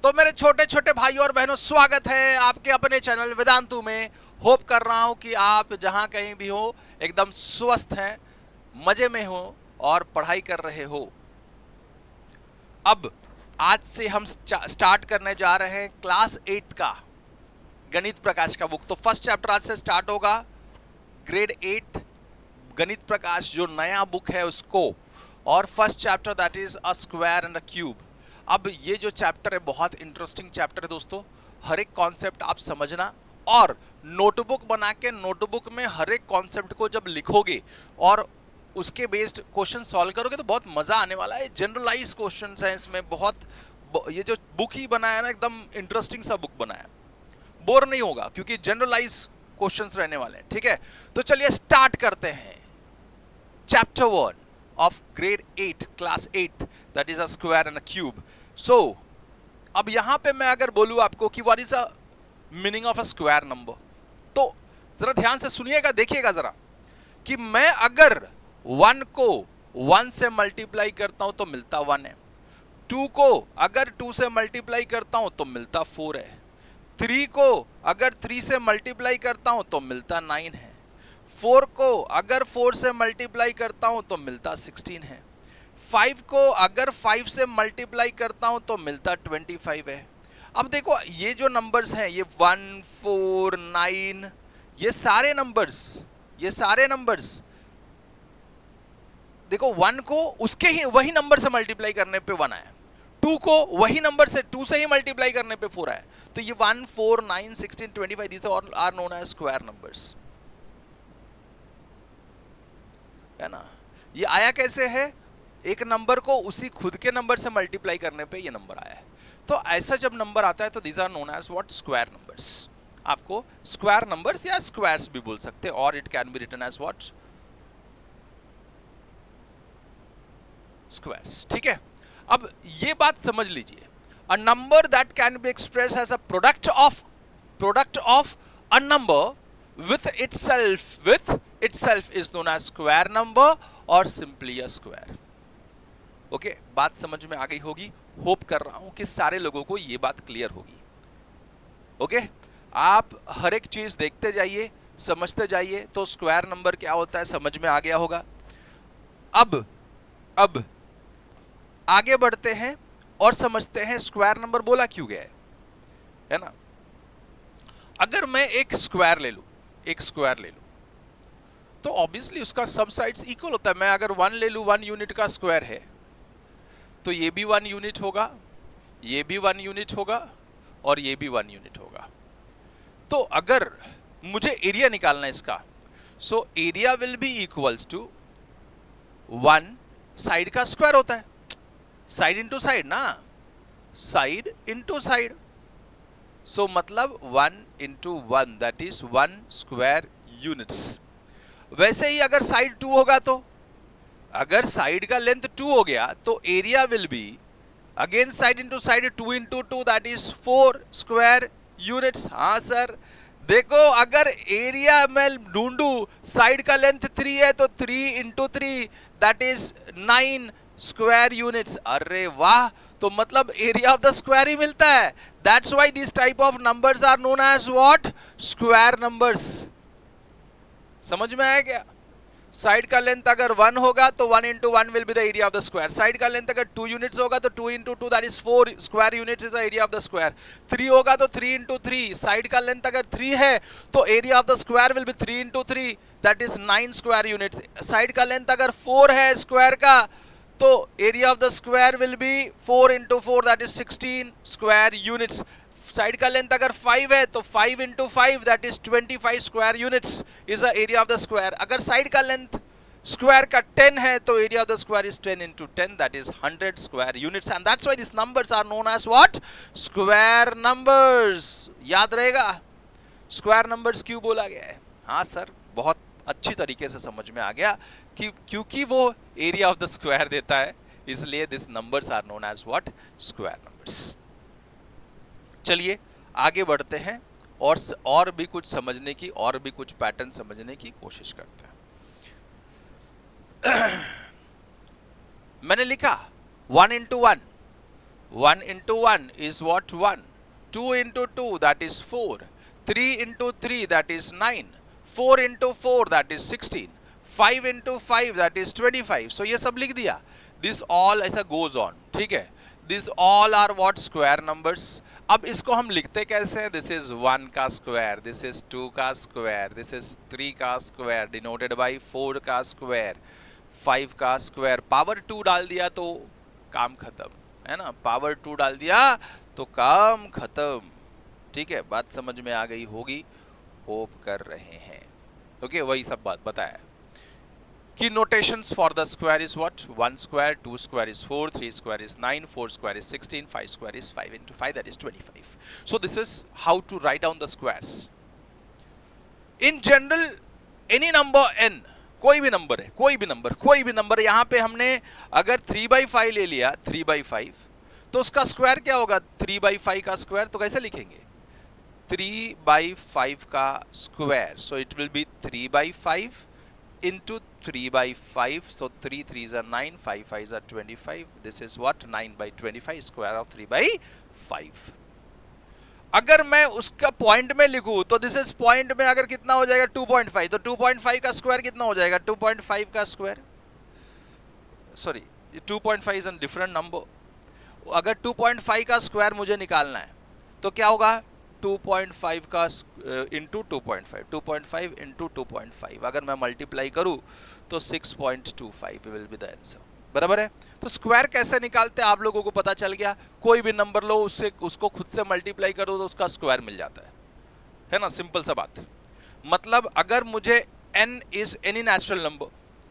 तो मेरे छोटे छोटे भाई और बहनों, स्वागत है आपके अपने चैनल वेदांतु में। होप कर रहा हूं कि आप जहां कहीं भी हो एकदम स्वस्थ हैं, मजे में हो और पढ़ाई कर रहे हो। अब आज से हम स्टार्ट करने जा रहे हैं क्लास 8 का गणित प्रकाश का बुक। तो फर्स्ट चैप्टर आज से स्टार्ट होगा, ग्रेड 8 गणित प्रकाश जो नया बुक है उसको। और first chapter that is a square and a cube. अब ये जो चैप्टर है बहुत इंटरेस्टिंग चैप्टर है दोस्तों। हर एक कॉन्सेप्ट आप समझना और नोटबुक बना के नोटबुक में हर एक कॉन्सेप्ट को जब लिखोगे और उसके बेस्ड क्वेश्चन सॉल्व करोगे तो बहुत मजा आने वाला है। जनरलाइज क्वेश्चंस हैं इसमें बहुत। ये जो बुक ही बनाया ना, एकदम इंटरेस्टिंग सा बुक बनाया, बोर नहीं होगा क्योंकि जनरलाइज क्वेश्चंस रहने वाले हैं। ठीक है, तो चलिए स्टार्ट करते हैं। Chapter 1 of grade 8 class 8 that is a square and a cube. So अब यहां पे मैं अगर बोलूं आपको कि what is a meaning of a square number, तो जरा ध्यान से सुनिएगा, देखिएगा जरा कि मैं अगर 1 को 1 से मल्टीप्लाई करता हूं तो मिलता 1 है, 2 को अगर 2 से मल्टीप्लाई करता हूं तो मिलता 4 है, 3 को अगर 3 से मल्टीप्लाई करता हूं तो मिलता 9 है, 4 को अगर 4 से मल्टीप्लाई करता हूं तो मिलता 16 है, 5 को अगर 5 से मल्टीप्लाई करता हूं तो मिलता 25 है। अब देखो ये जो नंबर्स हैं, ये 1 4 9, ये सारे नंबर्स देखो 1 को उसके ही वही नंबर से मल्टीप्लाई करने पे 1 आया, 2 को वही नंबर से 2 से ही मल्टीप्लाई करने पे 4 आया। तो ये 1 4 9 16 25 these are known as square numbers, है ना। ये आया कैसे है? एक नंबर को उसी खुद के नंबर से मल्टीप्लाई करने पे ये नंबर आया है। तो ऐसा जब नंबर आता है तो these are known as what? Square numbers. आपको स्क्वायर नंबर्स या स्क्वायर्स भी बोल सकते हैं, और it can be written as what? Squares. ठीक है, अब ये बात समझ लीजिए, a number that can be express as a product of a number with itself is known as square number or simply a square. Okay, बात समझ में आ गई होगी। होप कर रहा हूं कि सारे लोगों को ये बात क्लियर होगी। ओके, आप हर एक चीज देखते जाइए, समझते जाइए, तो स्क्वायर नंबर क्या होता है समझ में आ गया होगा। अब आगे बढ़ते हैं और समझते हैं स्क्वायर नंबर बोला क्यों गया है ना। अगर मैं एक स्क्वायर ले लूं तो ऑब्वियसली उसका सब साइड्स इक्वल होता है। मैं अगर 1 ले लूं, 1 यूनिट का स्क्वायर है, तो ये भी 1 यूनिट होगा, ये भी 1 यूनिट होगा और ये भी 1 यूनिट होगा। तो अगर मुझे एरिया निकालना है इसका, so area will be equals to 1 side का स्क्वायर होता है, साइड इंटू साइड ना, साइड इंटू साइड। सो मतलब 1 into 1 that is 1 square units. वैसे ही अगर साइड 2 होगा, तो अगर साइड का लेंथ 2 हो गया तो area will be again side into side, 2 into 2 that is 4 square units. हाँ सर, देखो अगर एरिया में ढूंढू, साइड का लेंथ 3 है तो 3 into 3 that is 9 square units. अरे वाह, तो मतलब एरिया ऑफ द स्क्वायर ही मिलता है। That's why this type of numbers are known as what? Square numbers. समझ में आया क्या? साइड का लेंथ अगर 1 होगा तो 1 into 1 will be the area of the square. Side का लेंथ अगर 2 यूनिट्स होगा तो 2 into 2 that is 4 square units is the area of the square. 3 होगा तो 3 इंटू 3, साइड का लेंथ अगर 3 है तो area of the square will be 3 into 3 that is 9 square units. Side का लेंथ अगर 4 है स्क्वायर का, तो area of the square will be 4 into 4 that is 16 square units. Side का लेंथ अगर 5 है तो 5 into 5 that is 25 square units is the area of the square. अगर साइड का लेंथ स्क्वायर का 10 है तो area of the square is 10 into 10 that is 100 square units. And that's why this numbers are known as what? Square numbers. याद रहेगा square numbers क्यों बोला गया है? हाँ सर, बहुत अच्छी तरीके से समझ में आ गया कि क्योंकि वो एरिया ऑफ द स्क्वायर देता है, इसलिए this numbers are known as what? Square numbers. चलिए आगे बढ़ते हैं और भी कुछ समझने की, और भी कुछ पैटर्न समझने की कोशिश करते हैं। मैंने लिखा 1 into 1 1 into 1 is what? 1. 2 into 2, that is 4. 3 into 3, that is 9. 4 into 4, that is 16. 5 into 5, that is 25. So ये सब लिख दिया. This all ऐसा goes on. ठीक है. These all are what? Square numbers. अब इसको हम लिखते कैसे हैं? This is 1 का square, this is 2 का square, this is 3 का square, denoted by 4 का square, 5 का square. पावर 2 डाल दिया तो काम खत्म, है ना? पावर 2 डाल दिया तो काम खत्म. ठीक है, बात समझ में आ गई होगी, होप कर रहे हैं. ओके, वही सब बात बताया कि notations for the square is what? 1 square, 2 square is 4, 3 square is 9, 4 square is 16, 5 square is 5 into 5, that is 25. So this is how to write down the squares. In general, any number n, कोई भी number है, कोई भी number यहाँ पे हमने अगर 3/5 ले लिया, 3/5, तो उसका स्क्वायर क्या होगा? 3/5 का स्क्वायर. तो कैसे लिखेंगे? 3/5 का square. So it will B 3/5 into 3/5. So 3 3s are 9, 5 5s are 25. This is what? 9/25, square of 3/5. अगर मैं उसका पॉइंट में लिखूं तो दिस इज पॉइंट में अगर कितना हो जाएगा? 2.5. तो 2.5 का स्क्वायर कितना हो जाएगा? 2.5 का square, sorry 2.5 is a different number. अगर 2.5 का स्क्वायर मुझे निकालना है तो क्या होगा? 2.5 का इंटू 2.5, 2.5 इंटू 2.5. अगर मैं मल्टीप्लाई करूं तो 6.25 विल बी द आंसर. बराबर है. तो स्क्वायर कैसे निकालते हैं आप लोगों को पता चल गया. कोई भी नंबर लो, उसको खुद से मल्टीप्लाई करो तो उसका स्क्वायर मिल जाता है ना? सिंपल सा बात. मतलब अगर मुझे n is any natural number,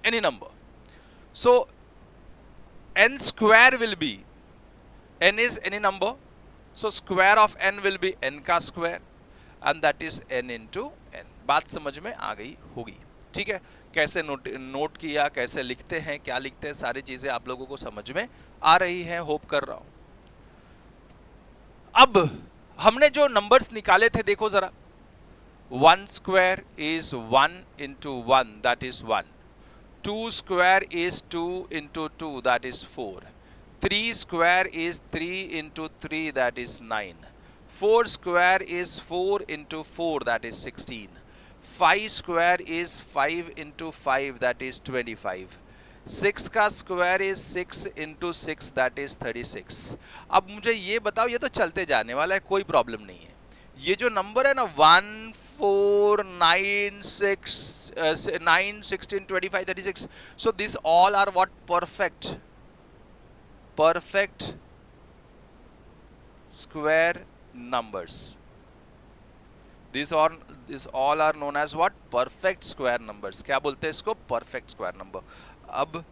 any number, so n square will be, n is any number, so square of n will be n का square and that is n into n. बात समझ में आ गई होगी. ठीक है, कैसे नोट किया, कैसे लिखते हैं, क्या लिखते हैं, सारी चीजें आप लोगों को समझ में आ रही हैं, होप कर रहा हूं. अब हमने जो नंबर्स निकाले थे देखो जरा. 1 square is 1 into 1, that is 1. 2 square is 2 into 2, that is 4. 3 square is 3 into 3, that is 9. 4 square is 4 into 4, that is 16. 5 square is 5 into 5, that is 25. 6 का square is 6 into 6, that is 36. अब मुझे ये बताओ, ये तो चलते जाने वाला है, कोई प्रॉब्लम नहीं है. ये जो नंबर है ना 1 4 9 6 9 16 25 36, so these all are what? Perfect square numbers. These all are known as what? Perfect square numbers. क्या बोलते हैं इसको? Perfect square number. अब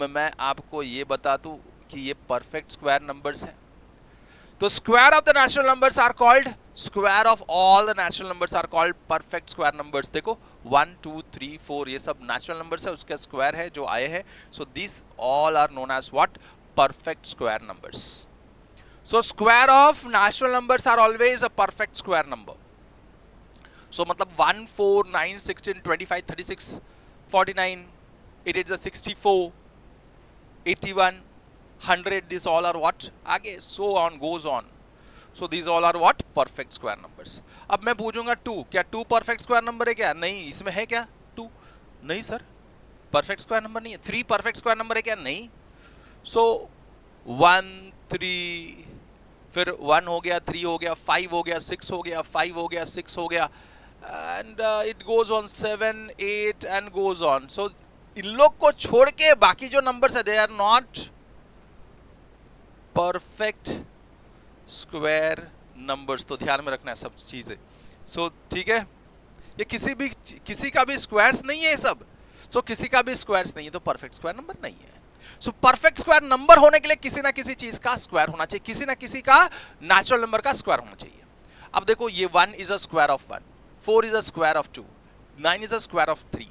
मैं आपको ये बता दूं कि ये perfect square numbers हैं. तो square of the natural numbers are called, square of all the natural numbers are called perfect square numbers. देखो 1 2 3 4 ये सब natural numbers है, उसके square है जो आए हैं. So these all are known as what? Perfect square numbers. So square of natural numbers are always a perfect square number. So मतलब 1 4 9 16 25 36 49 it is a 64 81 100, these all are what? आगे so on goes on. So these all are what? Perfect square numbers. अब मैं पूछूंगा 2, क्या 2 perfect square number है क्या? नहीं. इसमें है क्या 2? नहीं सर, perfect square number नहीं है. 3 perfect square number है क्या? नहीं. So 1 3, फिर 1 हो गया, 3 हो गया, 5 हो गया, 6 हो गया, 5 हो गया, 6 हो गया, and it goes on 7 8 and goes on. So इन लोग को छोड़ के बाकी जो नंबर्स है they are not perfect square numbers. तो ध्यान में रखना है सब चीजें. So ठीक है, ये किसी का भी स्क्वायर्स नहीं है ये सब. So किसी का भी स्क्वायर्स नहीं है तो परफेक्ट स्क्वायर नंबर नहीं है. सो परफेक्ट स्क्वायर नंबर होने के लिए किसी ना किसी चीज का स्क्वायर होना चाहिए, किसी ना किसी का नेचुरल नंबर का स्क्वायर होना चाहिए. अब देखो ये 1 is a square of 1, 4 is a square of 2, 9 is a square of 3,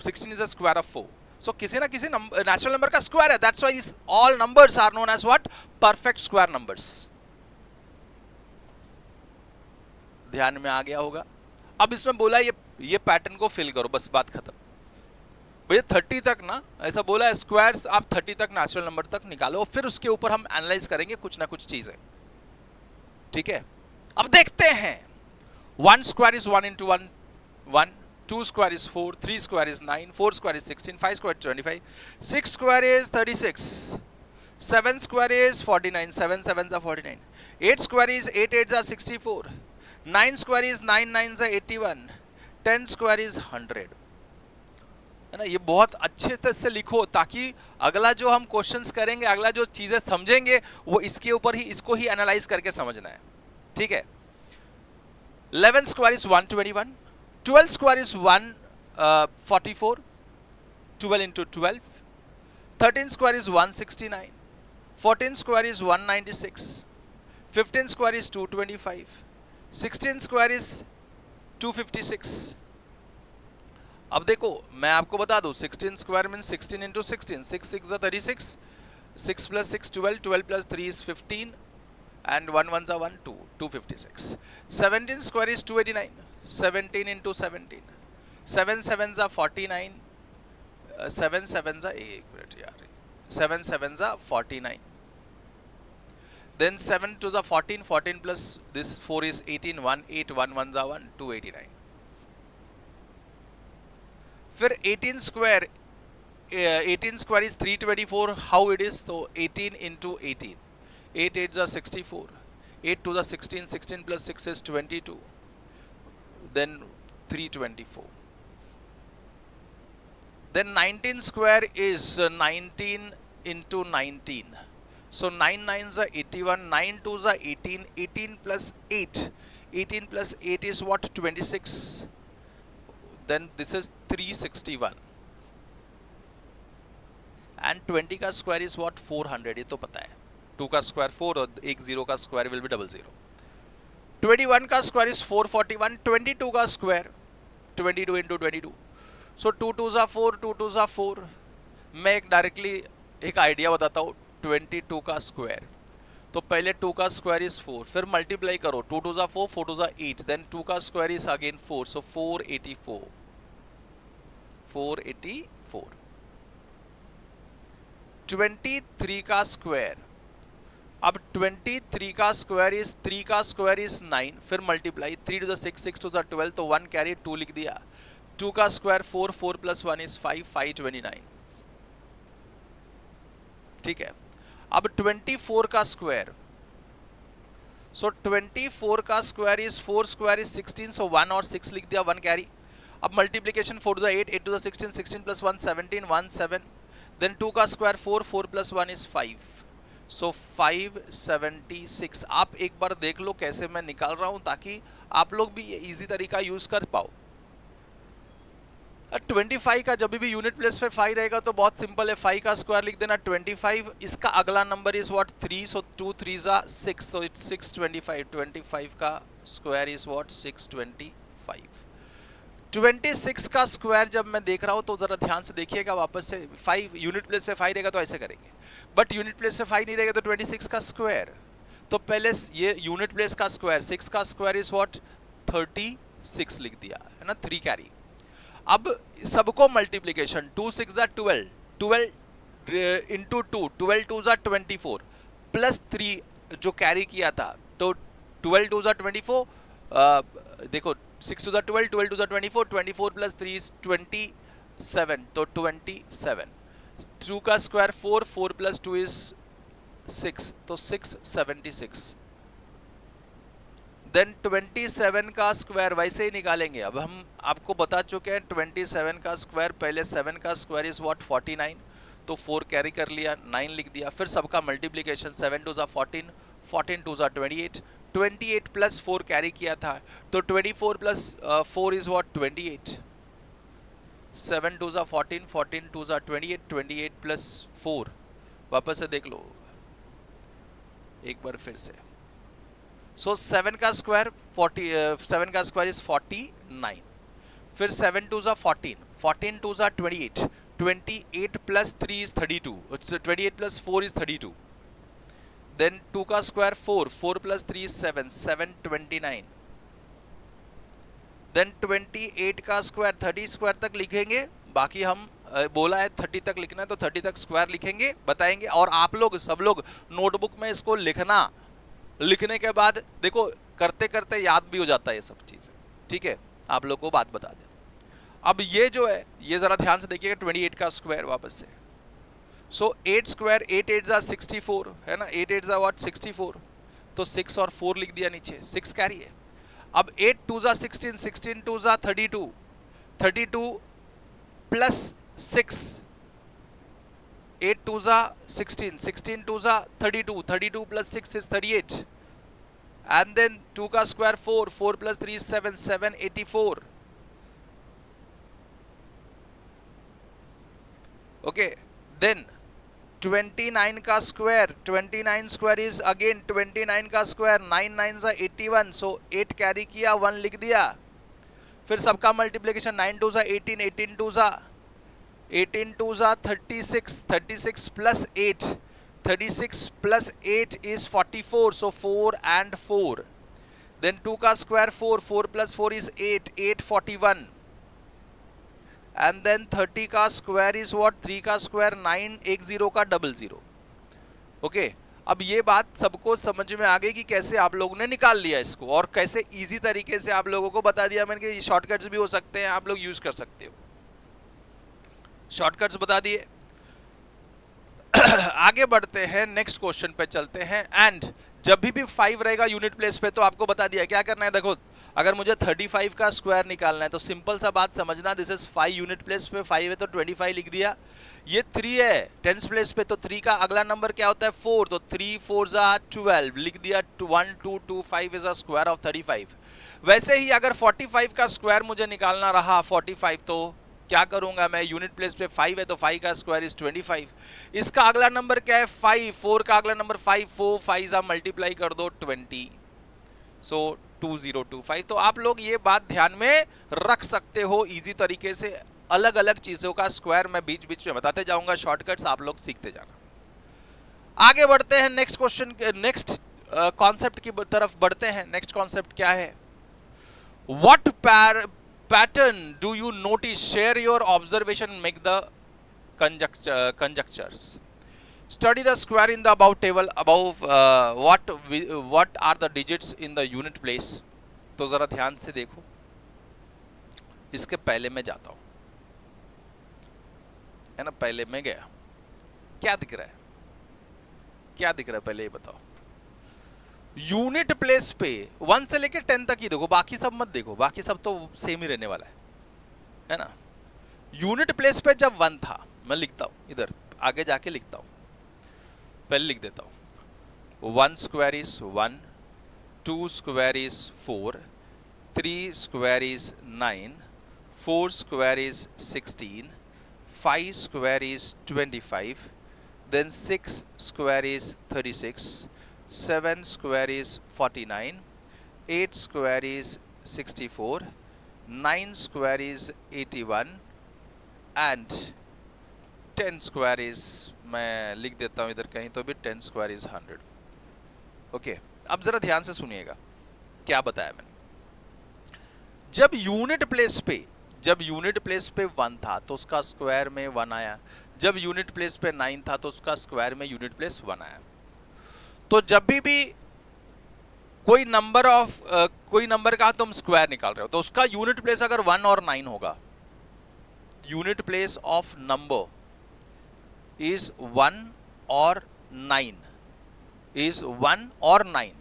16 is a square of 4. So किसी ना किसी नेचुरल नंबर का स्क्वायर है. That's why all numbers are known as what? Perfect square numbers. ध्यान में आ गया होगा. अब इसमें बोला ये पैटर्न को फिल करो, बस बात खत्म. भैया 30 तक ना, ऐसा बोला है स्क्वायर्स आप 30 तक नेचुरल नंबर तक निकालो, फिर उसके ऊपर हम एनालाइज करेंगे कुछ ना कुछ चीजें, ठीक है। अब देखते हैं 1 square is 1 into 1 1, 2 square is 4, 3 square is 9, 4 square is 16, 5 square is 25, 6 square is 36, 7 square is 49, 7 sevens are 49, 8 square is 8 eights are 64, 9 square is 9 nines are 81, 10 square is 100, है ना। ये बहुत अच्छे तरह से लिखो ताकि अगला जो हम क्वेश्चंस करेंगे, अगला जो चीजें समझेंगे वो इसके ऊपर ही, इसको ही एनालाइज करके समझना है, ठीक है। 11 square is 121, 12 square is 144, 12 into 12, 13 square is 169, 14 square is 196, 15 square is 225, 16 square is 256। अब देखो मैं आपको बता दूं 16 square mean 16 into 16, 6 6 are 36, 6 plus 6 12, 12 plus 3 is 15 and 1 1s are 1 2, 256। 17 square is 289, 17 into 17, 7 7s are 49, 7 7s are 7 7s are 49, then 7 2s are 14, 14 plus this 4 is 18, 1 8, 1 1s are 1, 289। फिर 18 square is 324, how it is, तो 18 into 18, 8 8s are 64, 8 2s are 16, 16 plus 6 is 22, then 324, then 19 square is 19 into 19, so 9 9s are 81, 9 2s are 18, 18 plus 8, 18 plus 8 is what, 26, then this is 361 and 20 का square is what, 400, ये तो पता है, 2 का square 4 और एक 0 का स्क्वायर will be 00, 21 का स्क्वायर is 441, 22 का square 22 into 22, so 2 2s are 4, 2 2s are 4। मैं एक डायरेक्टली एक आइडिया बताता हूँ, 22 का स्क्वायर, तो पहले 2 का स्क्वायर इज 4, फिर मल्टीप्लाई करो, 2 2s are 4, 4 2s are 8, then 2 का स्क्वायर इज अगेन 4, सो 484, 484। 23 का स्क्वायर, अब 23 का स्क्वायर इज 3 का स्क्वायर इज 9, फिर multiply, 3 to the 6, 6 to the 12, तो 1 कैरी 2 लिख दिया, 2 का स्क्वायर 4, 4 plus 1 is 5, 529, ठीक है। अब 24 का स्क्वायर, सो 24 का स्क्वायर इज 4 स्क्वायर इज 16, सो 1 और 6 लिख दिया, 1 कैरी। अब multiplication 4 to the 8, 8 to the 16, 16 plus 1 17, 1 7, then 2 का स्क्वायर 4, 4 plus 1 is 5, सो 576। आप एक बार देख लो कैसे मैं निकाल रहा हूं ताकि आप लोग भी ये इजी तरीका यूज कर पाओ। 25 का जब भी यूनिट प्लेस पे 5 रहेगा तो बहुत सिंपल है, 5 का स्क्वायर लिख देना 25, इसका अगला number is what 3, so 2 3s are 6, so it's 625, 25 का स्क्वायर इज व्हाट 625। 26 का स्क्वायर जब मैं देख रहा हूं तो जरा ध्यान से देखिएगा वापस से, 5 यूनिट प्लेस पे 5 रहेगा तो ऐसे करेंगे, बट यूनिट प्लेस पे 5 नहीं रहेगा तो 26 का स्क्वायर, तो पहले ये यूनिट प्लेस का स्क्वायर 6 का स्क्वायर इज व्हाट 36 लिख दिया है ना, 3 कैरी। अब सबको multiplication 2 6 are 12, 12 into 2, 12 2s are 24 plus 3 जो कैरी किया था, तो 12 2s are 24, देखो 6 2s are 12, 12 2s are 24, 24 plus 3 is 27, तो 27। 2 का स्क्वायर 4, 4 plus 2 is 6, तो 676। देन 27 का स्क्वायर वैसे ही निकालेंगे, अब हम आपको बता चुके हैं 27 का स्क्वायर, पहले 7 का स्क्वायर इज व्हाट 49, तो 4 कैरी कर लिया, 9 लिख दिया, फिर सबका multiplication 7 2s are 14, 14 2s are 28, 28 plus 4 carry किया था, तो 24 plus 4 is what 28, 7 2s are 14, 14 2s are 28, 28 plus 4, वापस से देख लो एक बार फिर से, सो 7 का स्क्वायर 7 का स्क्वायर इज 49, फिर 7 2s are 14, 14 2s are 28, 28 plus 3 is 32, 28 plus 4 is 32, then 2 का स्क्वायर 4, 4 प्लस 3 is 7, 729, देन 28 का स्क्वायर 30 स्क्वायर तक लिखेंगे, बाकी हम बोला है 30 तक लिखना है तो 30 तक स्क्वायर लिखेंगे, बताएंगे, और आप लोग सब लोग नोटबुक में इसको लिखना। लिखने के बाद देखो करते करते याद भी हो जाता है ये सब चीजें, ठीक है। आप लोग को बात बता दें। अब ये जो है ये जरा ध्यान से देखिएगा, 28 का स्क्वायर वापस से। सो 8 स्क्वायर 8 8 जा 64 है ना, 8 8 जा व्हाट 64, तो 6 और 4 लिख दिया नीचे, 6 कैरी है। अब 8 2 जा 16, 16 2 जा 32, 32 प्लस 6, 8 2 जा 16, 16 2 जा 32, 32 प्लस 6 इज 38, एंड देन 2 का स्क्वायर 4, 4 प्लस 3 7, 7 84, ओके। देन 29 का स्क्वायर, 29 स्क्वायर इज अगेन 29 का स्क्वायर, 9 9 जा 81, सो 8 कैरी किया, 1 लिख दिया। फिर सबका मल्टीप्लिकेशन, 9 2 जा 18, 18 2 जा 36, 36 plus 8, 36 plus 8 is 44, so 4 and 4. Then 2 का square 4, 4 plus 4 is 8, 8 41. And then 30 का स्क्वायर is what? 3 का स्क्वायर 9, 1 0 का 00. ओके, अब ये बात सबको समझ में आ गई कि कैसे आप लोगों ने निकाल लिया इसको, और कैसे इजी तरीके से आप लोगों को बता दिया मैंने कि शॉर्टकट्स भी हो सकते हैं, आप लोग यूज कर सकते हो। शॉर्टकट्स बता दिए। आगे बढ़ते हैं, नेक्स्ट क्वेश्चन पे चलते हैं। एंड जब भी 5 रहेगा यूनिट प्लेस पे तो आपको बता दिया क्या करना है। देखो अगर मुझे 35 का स्क्वायर निकालना है तो सिंपल सा बात समझना, दिस इज 5 यूनिट प्लेस पे, 5 है तो 25 लिख दिया। ये 3 है टेंस प्लेस पे, तो 3 का अगला नंबर क्या होता है 4, तो 3 4 जा 12 लिख दिया। 1 2 2 5 इज अ स्क्वायर ऑफ 35। वैसे ही अगर 45 का स्क्वायर मुझे निकालना रहा 45, तो क्या करूंगा मैं, यूनिट प्लेस पे 5 है तो 5 का स्क्वायर इज 25। इसका अगला नंबर क्या है 5, 4 का अगला नंबर 5, 4 5 जा मल्टीप्लाई कर दो 20, सो 2025। तो आप लोग ये बात ध्यान में रख सकते हो इजी तरीके से। अलग अलग चीजों का स्क्वायर मैं बीच बीच में बताते जाऊंगा, शॉर्टकट्स आप लोग सीखते जाना। आगे बढ़ते हैं नेक्स्ट क्वेश्चन, नेक्स्ट कॉन्सेप्ट की तरफ बढ़ते हैं। नेक्स्ट कॉन्सेप्ट क्या है, what pattern do you notice, share your observation, make the conjectures, study the square in the above table above, what are the digits in the unit place। तो जरा ध्यान से देखो, इसके पहले मैं जाता हूं, है ना, पहले मैं गया, क्या दिख रहा है, क्या दिख रहा है पहले ये बताओ। यूनिट प्लेस पे 1 से लेके 10 तक ही देखो, बाकी सब मत देखो, बाकी सब तो सेम ही रहने वाला है ना। यूनिट प्लेस पे जब 1 था, मैं लिखता हूं इधर, आगे जाके लिखता हूं, पहले लिख देता हूं। 1 square is 1, 2 square is 4, 3 square is 9, 4 square is 16, 5 square is 25, then 6 square is 36, 7 square is 49, 8 square is 64, 9 square is 81, and 10 square is, मैं लिख देता हूं इधर कहीं तो भी, 10 square is 100। ओके, अब जरा ध्यान से सुनिएगा क्या बताया मैंने। जब यूनिट प्लेस पे 1 था तो उसका स्क्वायर में 1 आया, जब यूनिट प्लेस पे 9 था तो उसका स्क्वायर में यूनिट प्लेस 1 आया। तो जब भी कोई नंबर का तुम स्क्वायर निकाल रहे हो तो उसका यूनिट प्लेस अगर 1 और 9 होगा, unit place of number is 1 और 9, is 1 or 9,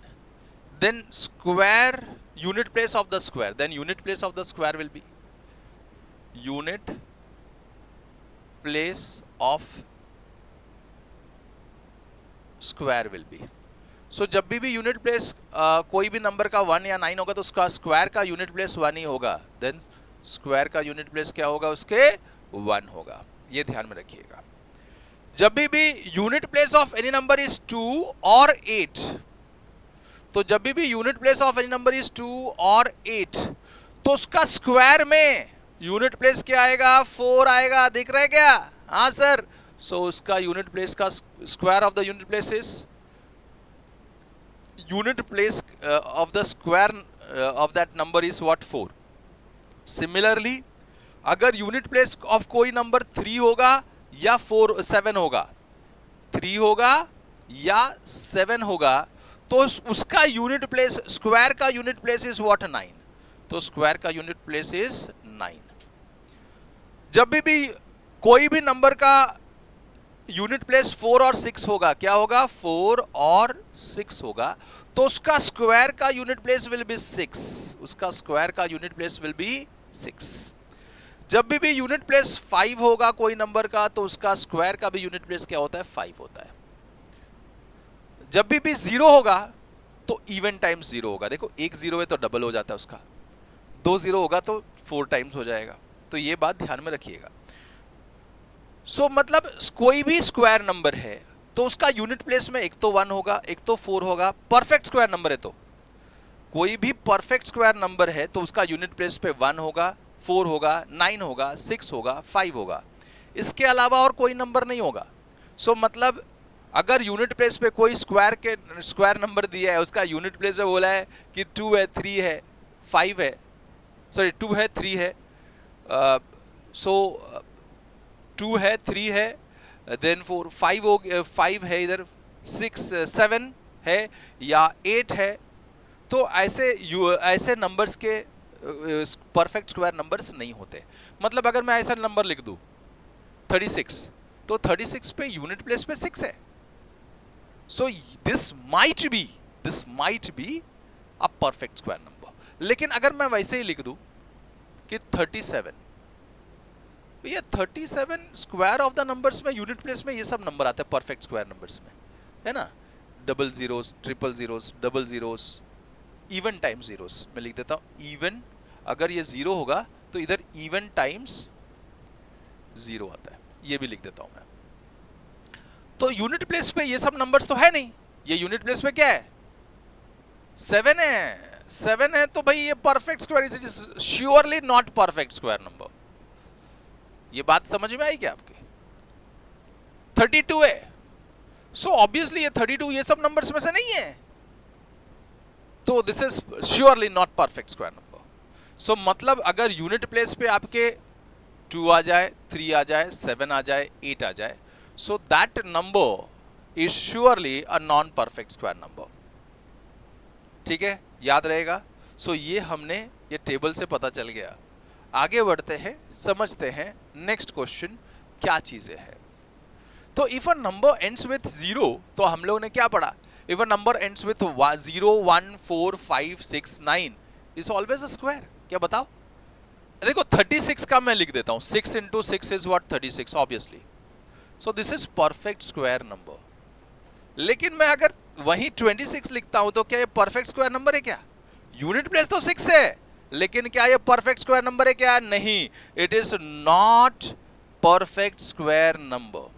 then square unit place of the square, then unit place of the square will be unit place of square will be। so जब भी unit place कोई भी number का 1 या 9 होगा तो उसका स्क्वायर का यूनिट प्लेस 1 ही होगा, देन स्क्वायर का यूनिट प्लेस क्या होगा, उसके 1 होगा। ये ध्यान में रखिएगा। जब भी unit place of any number is 2 और 8, तो जब भी unit place of any number is 2 और 8 तो उसका स्क्वायर में यूनिट प्लेस क्या आएगा, 4 आएगा। दिख रहा है क्या? हाँ सर। सो उसका यूनिट प्लेस का square of the unit place is unit place of the square of that number is what, 4। Similarly अगर यूनिट प्लेस ऑफ कोई नंबर 3 होगा या 7 होगा, 3 होगा या 7 होगा, तो उसका यूनिट प्लेस, स्क्वायर का यूनिट प्लेस इज व्हाट, 9। तो स्क्वायर का यूनिट प्लेस इज 9। जब भी कोई भी नंबर का यूनिट प्लेस 4 और 6 होगा, क्या होगा, 4 और 6 होगा, तो उसका स्क्वायर का यूनिट प्लेस विल बी 6। उसका स्क्वायर का यूनिट प्लेस विल बी 6। जब भी यूनिट प्लेस 5 होगा कोई नंबर का, तो उसका स्क्वायर का भी यूनिट प्लेस क्या होता है, 5 होता है। जब भी 0 होगा तो इवन टाइम्स 0 होगा। देखो एक 0 है तो डबल हो जाता है उसका, 2 0 होगा तो 4 टाइम्स हो जाएगा। तो ये बात ध्यान में रखिएगा। मतलब कोई भी स्क्वायर नंबर है तो उसका यूनिट प्लेस में एक तो 1 होगा, एक तो 4 होगा। परफेक्ट स्क्वायर नंबर है तो कोई भी परफेक्ट स्क्वायर नंबर है तो उसका यूनिट प्लेस पे 1 होगा, 4 होगा, 9 होगा, 6 होगा, 5 होगा। इसके अलावा और कोई नंबर नहीं होगा। मतलब अगर यूनिट प्लेस पे कोई स्क्वायर नंबर दिया है, उसका यूनिट प्लेस में बोला है कि 2 है, 3 है, 5 है, सॉरी 2 है, 3 है, 2 है, 3 है, देन 4, 5 है, इधर 6 7 है या 8 है, तो ऐसे नंबर्स के परफेक्ट स्क्वायर नंबर्स नहीं होते। मतलब अगर मैं ऐसा नंबर लिख दूं 36, तो 36 पे यूनिट प्लेस पे 6 है। So this might be a perfect square number. लेकिन अगर मैं वैसे ही लिख दूं कि 37, ये 37 स्क्वायर ऑफ द नंबर्स में यूनिट प्लेस में ये सब नंबर आते हैं परफेक्ट स्क्वायर नंबर्स में, है ना। Double zeros, triple zeros, double zeros, even times zeros. मैं लिख देता हूं इवन, अगर ये 0 होगा तो इधर इवन टाइम्स 0 आता है, ये भी लिख देता हूं मैं। तो यूनिट प्लेस पे ये सब नंबर्स तो है नहीं, ये यूनिट प्लेस पे क्या है, 7 है। 7 है तो भाई ये perfect square, it is surely not perfect square number. ये बात समझ में आई क्या आपकी? 32 है, सो ऑब्वियसली ये 32 ये सब नंबर्स में से नहीं है, तो this is surely not perfect square number. So मतलब अगर यूनिट प्लेस पे आपके 2 आ जाए, 3 आ जाए, 7 आ जाए, 8 आ जाए, so that number is surely a non perfect square number। ठीक है, याद रहेगा। सो ये हमने ये टेबल से पता चल गया। आगे बढ़ते हैं, समझते हैं नेक्स्ट क्वेश्चन क्या चीजें हैं। तो if a number ends with 0, तो हम लोगों ने क्या पढ़ा, if a number ends with 0 1 4 5 6 9 is always a square. क्या बताओ? देखो 36 का मैं लिख देता हूं, 6 into 6 is what, 36 obviously. So this is perfect square number. लेकिन मैं अगर वही 26 लिखता हूं तो क्या ये परफेक्ट स्क्वायर नंबर है क्या? यूनिट प्लेस तो 6 है, लेकिन क्या ये परफेक्ट स्क्वायर नंबर है क्या? नहीं, it is not perfect square number.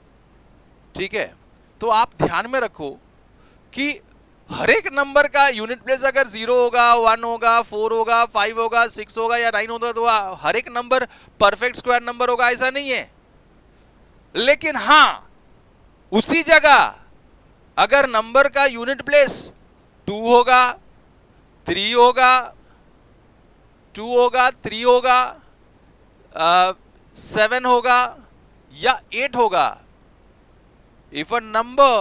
ठीक है, तो आप ध्यान में रखो कि हर एक नंबर का यूनिट प्लेस अगर 0 होगा, 1 होगा, 4 होगा, 5 होगा, 6 होगा या 9 होगा, तो हर एक नंबर परफेक्ट स्क्वायर नंबर होगा, ऐसा नहीं है। लेकिन हां, उसी जगह अगर नंबर का यूनिट प्लेस 2 होगा, 3 होगा, 2 होगा, 3 होगा, 7 होगा या 8 होगा, if a number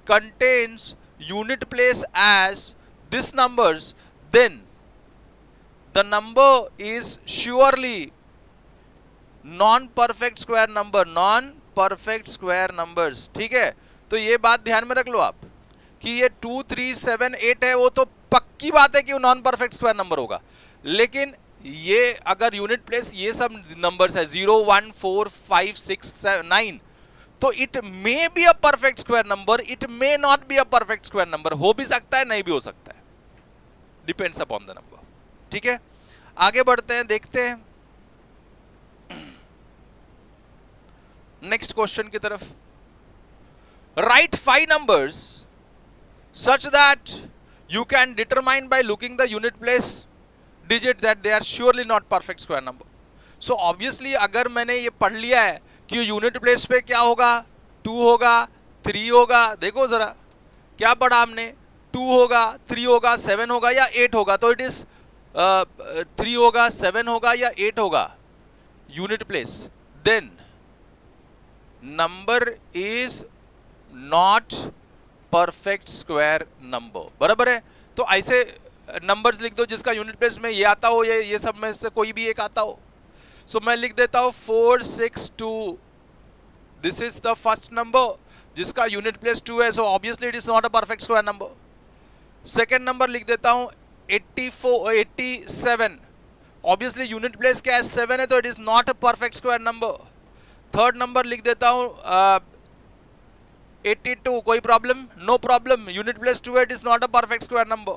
contains unit place as this numbers, then the number is surely non-perfect square number, non-perfect square numbers। ठीक है, तो ये बात ध्यान में रख लो आप कि ये 2 3 7 8 है, वो तो पक्की बात है कि वो नॉन परफेक्ट स्क्वायर नंबर होगा। लेकिन ये अगर यूनिट प्लेस ये सब नंबर्स है 0 1 4 5 6 7 9, तो it may be a perfect square number, it may not be a perfect square number. हो भी सकता है, नहीं भी हो सकता है, डिपेंड्स अपॉन द नंबर। ठीक है, आगे बढ़ते हैं, देखते हैं नेक्स्ट क्वेश्चन की तरफ। Right 5 numbers such that you can determine by looking the unit place digit that they are surely not perfect square number। so obviously अगर मैंने ये पढ़ लिया है कि यूनिट प्लेस पे क्या होगा, 2 होगा, 3 होगा, देखो जरा क्या पढ़ा हमने, 2 होगा, 3 होगा, 7 होगा या 8 होगा, तो इट इज 3 होगा, 7 होगा या 8 होगा। unit place, then number is not perfect square number. बराबर है? तो ऐसे नंबर्स लिख दो जिसका यूनिट प्लेस में ये आता हो, ये सब में से कोई भी एक आता हो. सो मैं लिख देता हूं 462. This is the first number जिसका यूनिट प्लेस 2 है, so obviously it is not a perfect square number. Second number लिख देता हूं 87. ऑब्वियसली यूनिट प्लेस क्या है, 7 है, तो it is not a perfect square number. Third number लिख देता हूं 82. कोई problem? No problem. Unit place 2 है, it is not a perfect square number.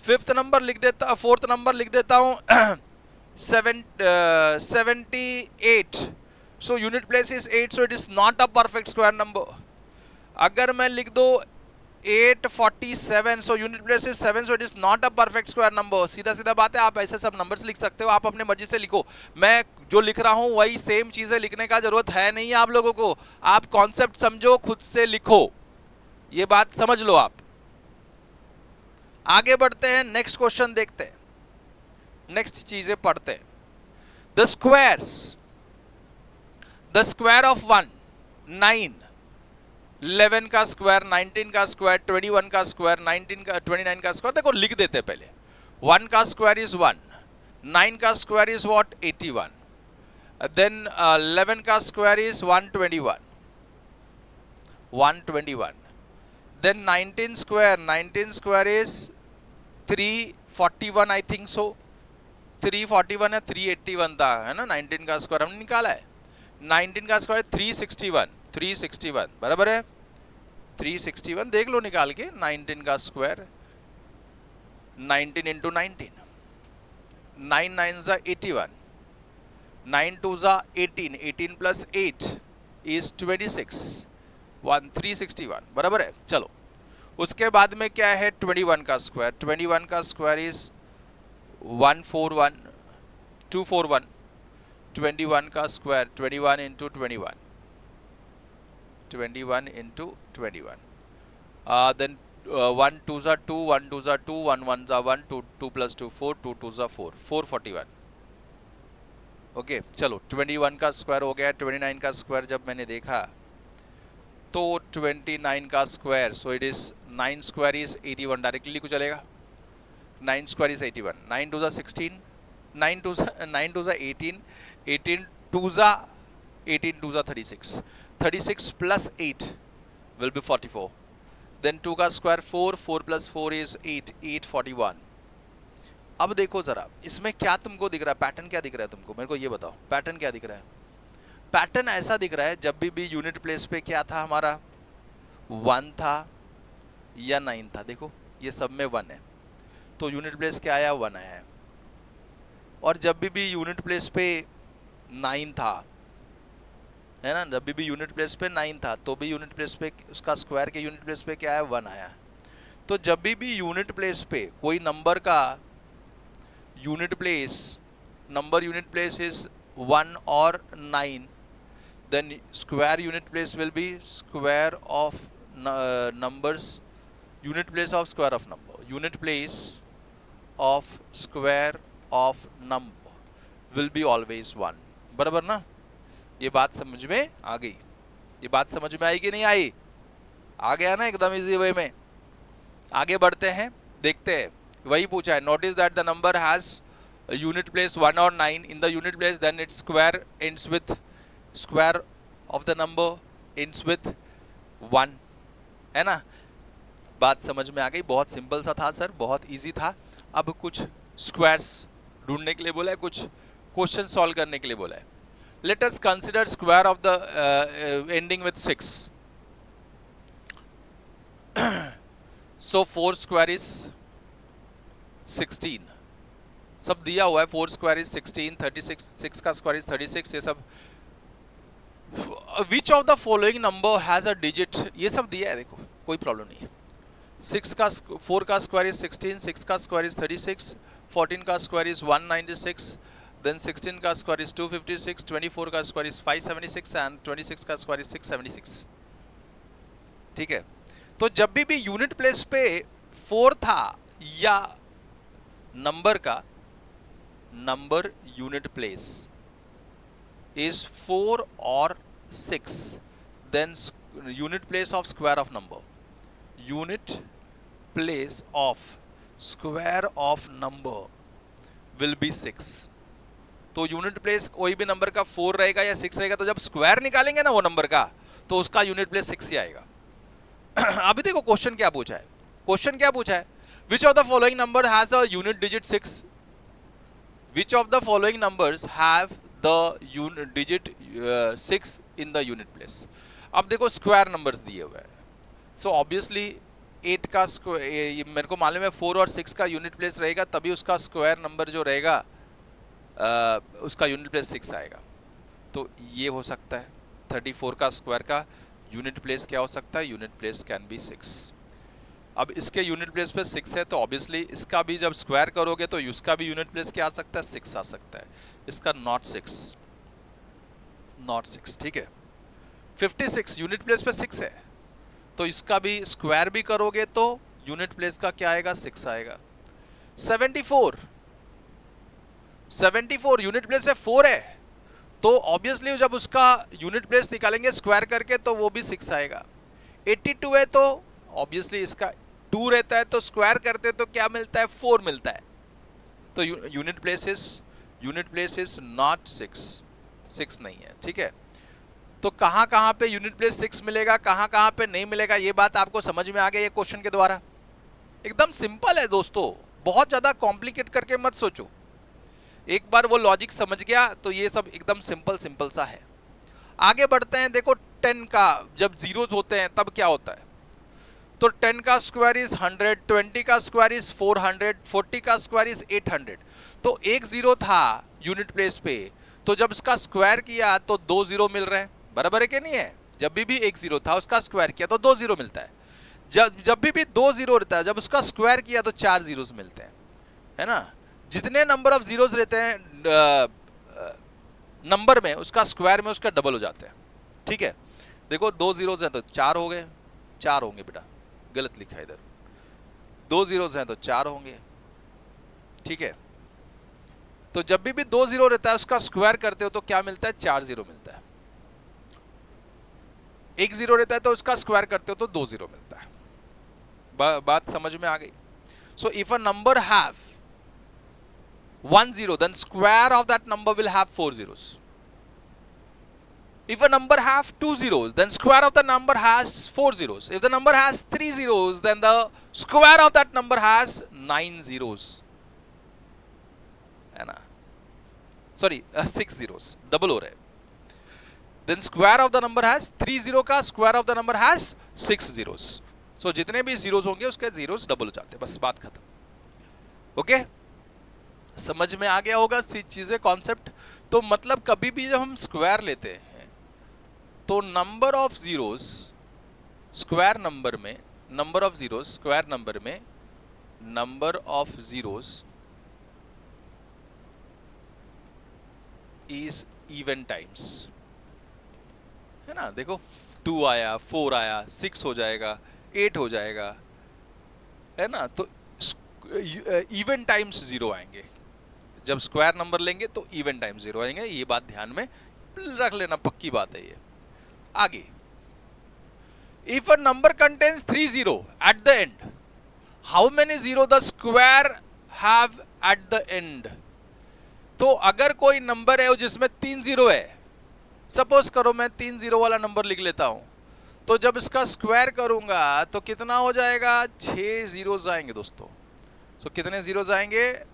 Fourth number लिख देता हूं 78. So unit place is 8, so it is not a perfect square number. अगर मैं लिख दो 847, so unit place is 7, so it is not a perfect square number. सीधा सीधा बात है, आप ऐसे सब नंबर्स लिख सकते हो, आप अपने मर्जी से लिखो. मैं जो लिख रहा हूं वही सेम चीजें लिखने का जरूरत है नहीं आप लोगों को. आप कॉन्सेप्ट समझो, खुद से लिखो, ये बात समझ लो आप. आगे बढ़ते हैं, नेक्स्ट क्वेश्चन देखते हैं, नेक्स्ट चीजें पढ़ते हैं. द स्क्वायर ऑफ 1, 9, 11 का स्क्वायर, 19 का स्क्वायर, 21 का स्क्वायर, 29 का स्क्वायर. देखो लिख देते हैं पहले. 1 का स्क्वायर इज 1, 9 का स्क्वायर इज व्हाट, 81. देन 11 का square is 121. Then 19 square is 341, I think so. 341 है, 381 था, है ना. 19 का स्क्वायर हमने निकाला है. 19 का स्क्वायर 361. बराबर है? 361 देख लो निकाल के. 19 का स्क्वायर 19 इंटू 19, 9 9 जा 81, 9 2 जा 18, 18 प्लस 8 इज 26, 361. बराबर है? चलो उसके बाद में क्या है, 21 का स्क्वायर. 21 का स्क्वायर इज 141, 241. 21 का स्क्वायर 21 इंटू 21, 21 इंटू 21. देन 1 2 जा 2, 1 2 जा 2, 1 1 जा 1, 2 प्लस 2 4, 2 2 जा 4, 441. ओके चलो 21 का स्क्वायर हो गया. 29 का स्क्वायर जब मैंने देखा तो 29 का square, so it is 9 square is 81. Directly लिखो चलेगा. 9 स्क्वायर इज 81. 9 2 जा 16, 9 2 जा 18, 18 2 जा 18 2 जा 36, 36 प्लस 8 विल बी 44. देन 2 का स्क्वायर 4, 4 प्लस 4 इज 8, 841. अब देखो जरा इसमें क्या तुमको दिख रहा है, पैटर्न क्या दिख रहा है तुमको, मेरे को ये बताओ. पैटर्न क्या दिख रहा है? पैटर्न ऐसा दिख रहा है, जब भी यूनिट प्लेस पे क्या था हमारा, 1 था या 9 था. देखो ये सब में 1 है, तो यूनिट प्लेस क्या आया, 1 आया है. और जब भी यूनिट प्लेस पे 9 था, है ना, जब भी यूनिट प्लेस पे 9 था तो भी यूनिट प्लेस पे उसका स्क्वायर के यूनिट प्लेस पे क्या है, 1 आया. तो जब भी यूनिट प्लेस पे कोई नंबर का unit place is 1 or 9, then square unit place will be square of numbers, unit place of square of number, unit place of square of number will be always 1. बराबर ना? ये बात समझ में आ गई? ये बात समझ में आई कि नहीं आई? आ गया ना एकदम इजी वे में. आगे बढ़ते हैं, देखते हैं. वही पूछा है. Notice that the number has unit place 1 or 9 in the unit place, then its square ends with square of the number ends with 1. है ना? बात समझ में आ गई. बहुत सिंपल सा था सर, बहुत इजी था. अब कुछ स्क्वायर्स ढूंढने के लिए बोला है, कुछ क्वेश्चन सॉल्व करने के लिए बोला है. Let us consider square of the ending with 6. So 4 square is 16. सब दिया हुआ है. 4 स्क्वायर इज 16, 36, 6 का स्क्वायर इज 36. ये सब which of the following number has a digit, ये सब दिया है. देखो कोई प्रॉब्लम नहीं है. 4 का स्क्वायर इज 16, 6 का स्क्वायर इज 36, 14 का स्क्वायर इज 196, देन 16 का स्क्वायर इज 256, 24 का स्क्वायर इज 576 एंड 26 का स्क्वायर इज 676. ठीक है. तो जब भी यूनिट प्लेस पे 4 था या नंबर का number unit place is 4 or 6, then unit place of square of number, unit place of square of number will be 6. तो यूनिट प्लेस कोई भी नंबर का 4 रहेगा या 6 रहेगा, तो जब स्क्वायर निकालेंगे ना वो नंबर का, तो उसका यूनिट प्लेस 6 ही आएगा। अभी देखो क्वेश्चन क्या पूछा है, क्वेश्चन क्या पूछा है, which of the following number has a unit digit 6, which of the following numbers have the digit 6 in the unit place. अब देखो स्क्वायर नंबर्स दिए हुए हैं, सो ऑब्वियसली 8 का स्क्वायर, मेरे को मालूम है 4 और 6 का यूनिट प्लेस रहेगा, तभी उसका स्क्वायर नंबर जो रहेगा उसका यूनिट प्लेस 6 आएगा। तो ये हो सकता है 34 का स्क्वायर का यूनिट प्लेस क्या हो सकता है, यूनिट प्लेस कैन बी 6। अब इसके यूनिट प्लेस पे 6 है, तो ऑब्वियसली इसका भी जब स्क्वायर करोगे तो उसका भी यूनिट प्लेस क्या आ सकता है, 6 आ सकता है। इसका नॉट 6, नॉट 6, ठीक है। 56 यूनिट प्लेस पे 6 है, तो इसका भी स्क्वायर भी करोगे तो यूनिट प्लेस का क्या आएगा, 6 आएगा। 74 यूनिट प्लेस है 4 है, तो ऑब्वियसली जब उसका यूनिट प्लेस निकालेंगे स्क्वायर करके तो वो भी 6 आएगा। 82 है, तो ऑब्वियसली इसका 2 रहता है, तो स्क्वायर करते तो क्या मिलता है, 4 मिलता है। तो यूनिट प्लेस इज नॉट 6 नहीं है, ठीक है। तो कहां कहां पे यूनिट प्लेस 6 मिलेगा, कहां कहां पे नहीं मिलेगा, ये बात आपको समझ में आ गई है क्वेश्चन के द्वारा। एकदम सिंपल है दोस्तों, बहुत ज्यादा कॉम्प्लिकेट करके मत सोचो, एक बार वो लॉजिक समझ गया तो ये सब एकदम सिंपल सा है। आगे बढ़ते हैं, देखो 10 का जब जीरोस होते हैं तब क्या होता है, तो 10 का स्क्वायर इज 100, 20 का स्क्वायर इज 400, 40 का स्क्वायर इज 800। तो एक जीरो था यूनिट प्लेस पे, तो जब उसका स्क्वायर किया तो 2 जीरो मिल रहे हैं, बराबर है कि नहीं है। जब भी एक जीरो था उसका स्क्वायर किया तो 2 जीरो मिलता है, जब भी 2 जीरो रहता है, जब उसका स्क्वायर किया तो 4 जीरोस मिलते हैं, है ना। जितने नंबर ऑफ जीरोस रहते हैं नंबर में, उसका स्क्वायर में उसका डबल हो जाते हैं, ठीक है। देखो 2 जीरोस हैं तो 4 हो गए, 4 होंगे बेटा, गलत लिखा है इधर, 2 जीरोस हैं तो 4 होंगे, ठीक है। तो जब भी 2 जीरो रहता है उसका स्क्वायर करते हो तो क्या मिलता है, 4 जीरो मिलता है। एक जीरो रहता है तो उसका स्क्वायर करते हो तो 2 जीरो मिलता है। बात समझ में आ गई। So if a number have 1 zero, then square of that number will have 4 zeros. If a number have 2 zeros, then square of the number has 4 zeros. If the number has 3 zeros, then the square of that number has 9 zeros. है ना, sorry 6 zeros, double हो रहे हैं। Then square of the number has 3 zero का square of the number has 6 zeros. So जितने भी zeros होंगे उसके zeros डबल हो जाते हैं, बस बात खत्म। ओके, समझ में आ गया होगा चीजें, कॉन्सेप्ट। तो मतलब कभी भी जब हम स्क्वायर लेते हैं तो number of zeros square number में, number of zeros square number में, number of zeros is even times, है ना। देखो 2 आया, 4 आया, 6 हो जाएगा, 8 हो जाएगा, है ना। तो इवन टाइम्स 0 आएंगे, जब स्क्वायर नंबर लेंगे तो इवन टाइम 0 आएंगे, ये बात ध्यान में रख लेना, पक्की बात है ये। आगे, if a number contains 3 0 eight the and, how many zero the square have eight the and. तो अगर कोई नंबर है जिसमें 3 जीरो है, सपोज करो मैं 3 जीरो वाला नंबर लिख लेता हूं, तो जब इसका स्क्वायर करूंगा तो कितना हो जाएगा, 6 जीरोस आएंगे दोस्तों। तो कितने जीरोस आएंगे,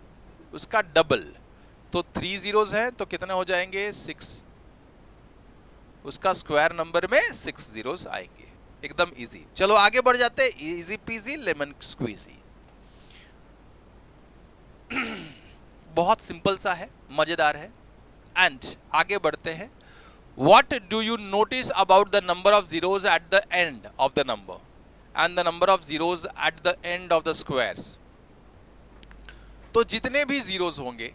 उसका डबल, तो 3 जीरोस हैं तो कितने हो जाएंगे, 6। उसका स्क्वायर नंबर में 6 जीरोस आएंगे, एकदम इजी। चलो आगे बढ़ जाते हैं, इजी पीजी लेमन स्क्वीजी। बहुत सिंपल सा है, मजेदार है। एंड आगे बढ़ते हैं, what do you notice about the number of zeros eight the end of the number and the number of zeros eight the end of the squares. तो जितने भी जीरोस होंगे,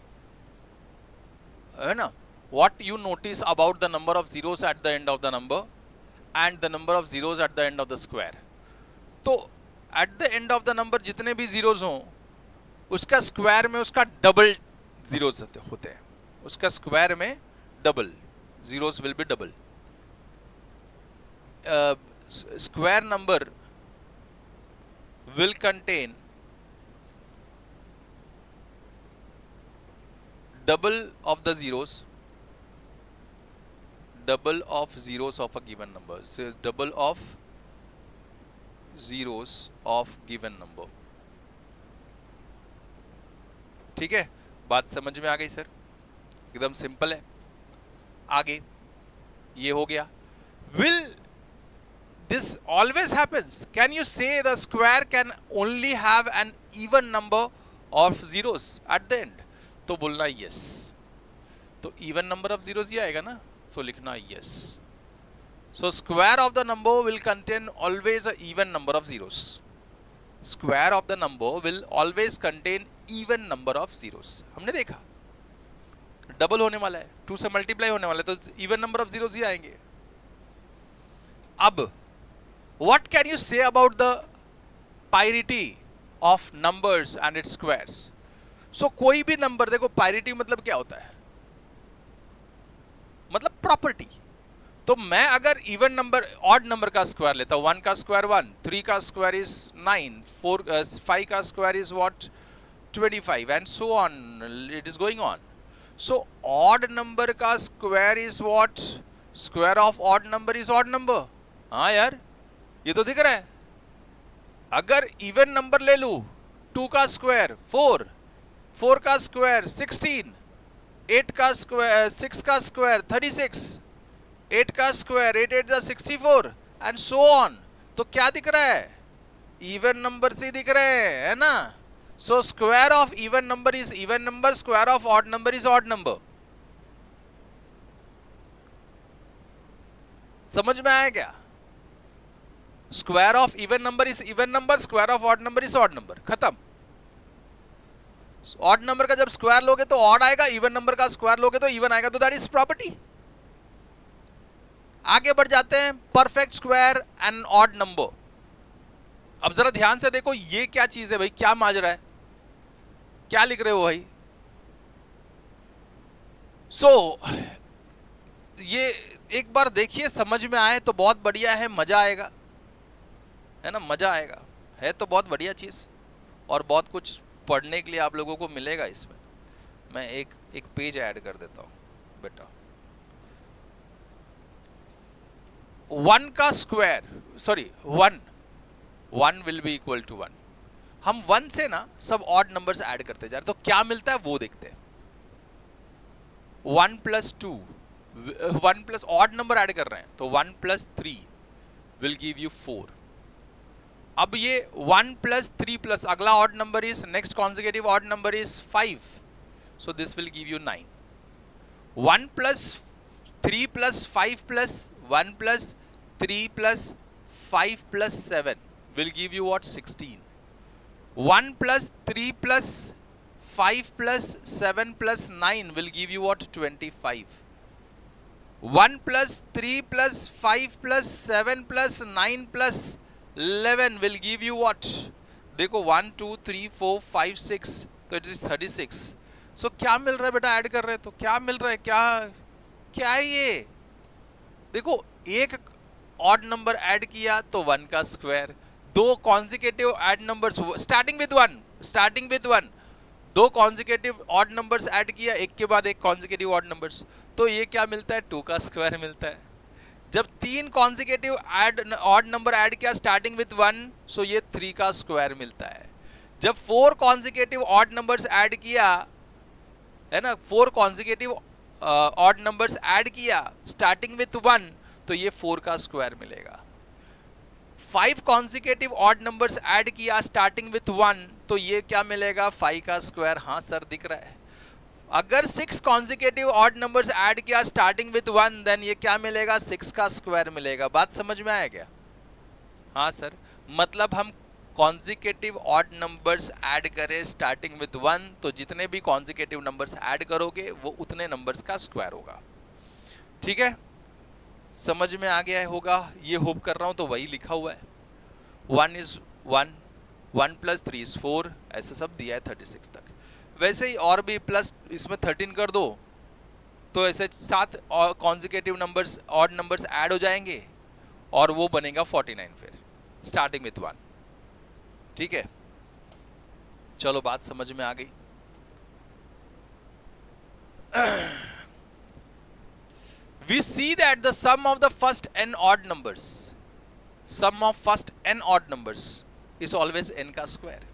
है ना, what you notice about the number of zeros eight the end of the number and the number of zeros eight the end of the square. तो at the end of the number जितने भी zeros हों, उसका square में उसका double zeros होते हैं, उसका स्क्वायर में double zeros will be double. Square number will contain double of the zeros, double of zeros of a given number. So double of zeros of given number. ठीक है, बात समझ में आ गई सर? एकदम सिंपल है. आगे ये हो गया. Will this always happens? Can you say the square can only have an even number of zeros at the end? तो बोलना yes. तो even number of zeros ही आएगा ना, so लिखना yes. So square of the number will contain always a even number of zeros. Square of the number will always contain even number of zeros. हमने देखा double होने वाला है, 2 से multiply होने वाला है, तो इवन नंबर ऑफ जीरोस ही आएंगे. अब what can you say about the parity of numbers and its squares? So कोई भी नंबर, देखो पायरिटी मतलब क्या होता है? मतलब प्रॉपर्टी. तो मैं अगर इवन नंबर ऑड नंबर का स्क्वायर लेता हूं, 1 का स्क्वायर 1, 3 का स्क्वायर इज 9, 5 का square is what 25 and so on, it is going on. So odd number का square is what? Square of odd number is odd number. हाँ यार, ये तो दिख रहा है. अगर even number ले लूँ, 2 का स्क्वायर 4, 4 का स्क्वायर 16, 8 का स्क्वायर 6 का स्क्वायर 36, 8 का स्क्वायर 8 8 64 and so on. तो क्या दिख रहा है? Even number से दिख रहे हैं, है ना? So square of even number is even number, square of odd number is odd number. समझ में आया क्या? Square of even number is even number, square of odd number is odd number. खत्म. Odd number का जब square लोगे तो odd आएगा, even number का स्क्वायर लोगे तो even आएगा, तो that is property. आगे बढ़ जाते हैं. Perfect square and odd number. अब जरा ध्यान से देखो, ये क्या चीज है भाई? क्या माजरा है? क्या लिख रहे हो भाई? ये एक बार देखिए, समझ में आए तो बहुत बढ़िया है, मजा आएगा, है ना? मजा आएगा. है तो बहुत बढ़िया चीज और बहुत कुछ पढ़ने के लिए आप लोगों को मिलेगा इसमें. मैं एक पेज ऐड कर देता हूं बेटा. 1 का square, sorry 1 will be equal to 1. हम 1 से ना सब ऑड नंबर्स ऐड करते जा रहे, तो क्या मिलता है वो देखते हैं. 1 plus 2, 1 plus odd number add कर रहे हैं, तो 1 plus 3 will give you 4. अब ये 1 plus 3 plus अगला odd number is, next consecutive odd number is 5, so this will give you 9. 1 plus 3 plus 5 plus 1 plus 3 plus 5 plus 7 will give you what? 16. 1 plus 3 plus 5 plus 7 plus 9 will give you what? 25. 1 plus 3 plus 5 plus 7 plus 9 plus 11 will give you what? देखो 1 2 3 4 5 6, तो it is 36. So क्या मिल रहा है बेटा? Add कर रहे हैं तो क्या मिल रहा है? क्या है ये? देखो, एक ऑड नंबर ऐड किया तो 1 का square, 2 consecutive add numbers starting with 1, 2 consecutive odd numbers add किया, एक के बाद एक कॉन्जिक्यूटिव ऑड नंबर्स, तो ये क्या मिलता है? 2 का स्क्वायर मिलता है. जब 3 कॉन्जिक्यूटिव ऑड नंबर ऐड किया स्टार्टिंग विद 1, सो ये 3 का स्क्वायर मिलता है. जब 4 कॉन्जिक्यूटिव ऑड नंबर्स ऐड किया, है ना, 4 कॉन्जिक्यूटिव ऑड नंबर्स ऐड किया स्टार्टिंग विद 1, तो ये 4 का स्क्वायर मिलेगा. 5 कॉन्जिक्यूटिव ऑड नंबर्स ऐड किया स्टार्टिंग विथ 1, तो ये क्या मिलेगा? 5 का स्क्वायर. हाँ सर दिख रहा है. अगर 6 कॉन्जिक्यूटिव ऑड नंबर्स ऐड किया स्टार्टिंग विथ 1, देन ये क्या मिलेगा? 6 का स्क्वायर मिलेगा. बात समझ में आया क्या? हाँ सर, मतलब हम कॉन्जिक्यूटिव ऑड नंबर्स ऐड करें स्टार्टिंग विथ 1, तो जितने भी कॉन्जिक्यूटिव नंबर्स ऐड करोगे वो उतने नंबर्स का स्क्वायर होगा. ठीक है, समझ में आ गया होगा, ये होप कर रहा हूं. तो वही लिखा हुआ है, 1 is 1, 1 plus 3 is 4, ऐसे सब दिया है 36 तक. वैसे ही और भी प्लस इसमें 13 कर दो तो ऐसे 7 और consecutive numbers odd numbers add हो जाएंगे और वो बनेगा 49 फिर स्टार्टिंग विथ 1। ठीक है, चलो बात समझ में आ गई। We see that the sum of the first n odd numbers, sum of first n odd numbers is always n का स्क्वायर।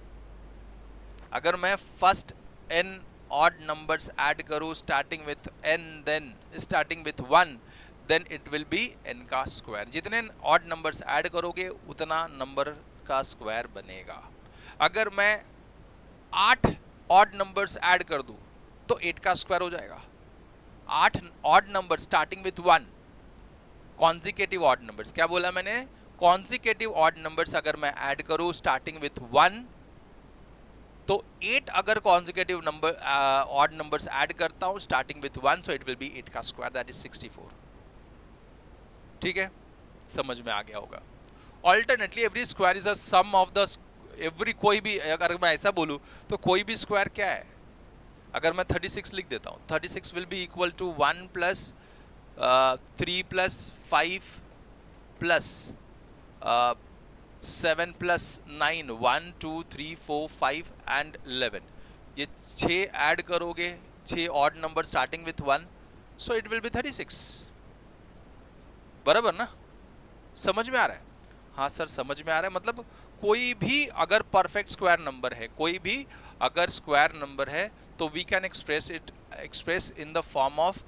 अगर मैं first n odd numbers add करूं starting with n then starting with 1 then it will be n का square. जितने odd numbers add करोगे उतना number का square बनेगा। अगर मैं 8 odd numbers ऐड कर दूं तो 8 का स्क्वायर हो जाएगा। 8 odd number starting with 1 consecutive odd numbers, क्या बोला मैंने, कॉन्जिक्यूटिव ऑड नंबर्स अगर मैं ऐड करूं स्टार्टिंग विथ 1 तो 8 अगर consecutive number odd numbers add करता हूं starting with 1 so it will B 8 का स्क्वायर, दैट इज 64। ठीक है, समझ में आ गया होगा। Alternately every square is a sum of the every, कोई भी अगर मैं ऐसा बोलूं तो कोई भी स्क्वायर क्या है, अगर मैं 36 लिख देता हूँ 36 will be equal to 1 plus 3 plus 5 plus 7 plus 9 1 2 3 4 5 and 11। ये 6 ऐड करोगे 6 odd number starting with 1 so it will be 36। बराबर ना, समझ में आ रहा है? हाँ सर समझ में आ रहा है। मतलब कोई भी अगर परफेक्ट स्क्वायर नंबर है, कोई भी अगर स्क्वायर नंबर है तो we can express in the form of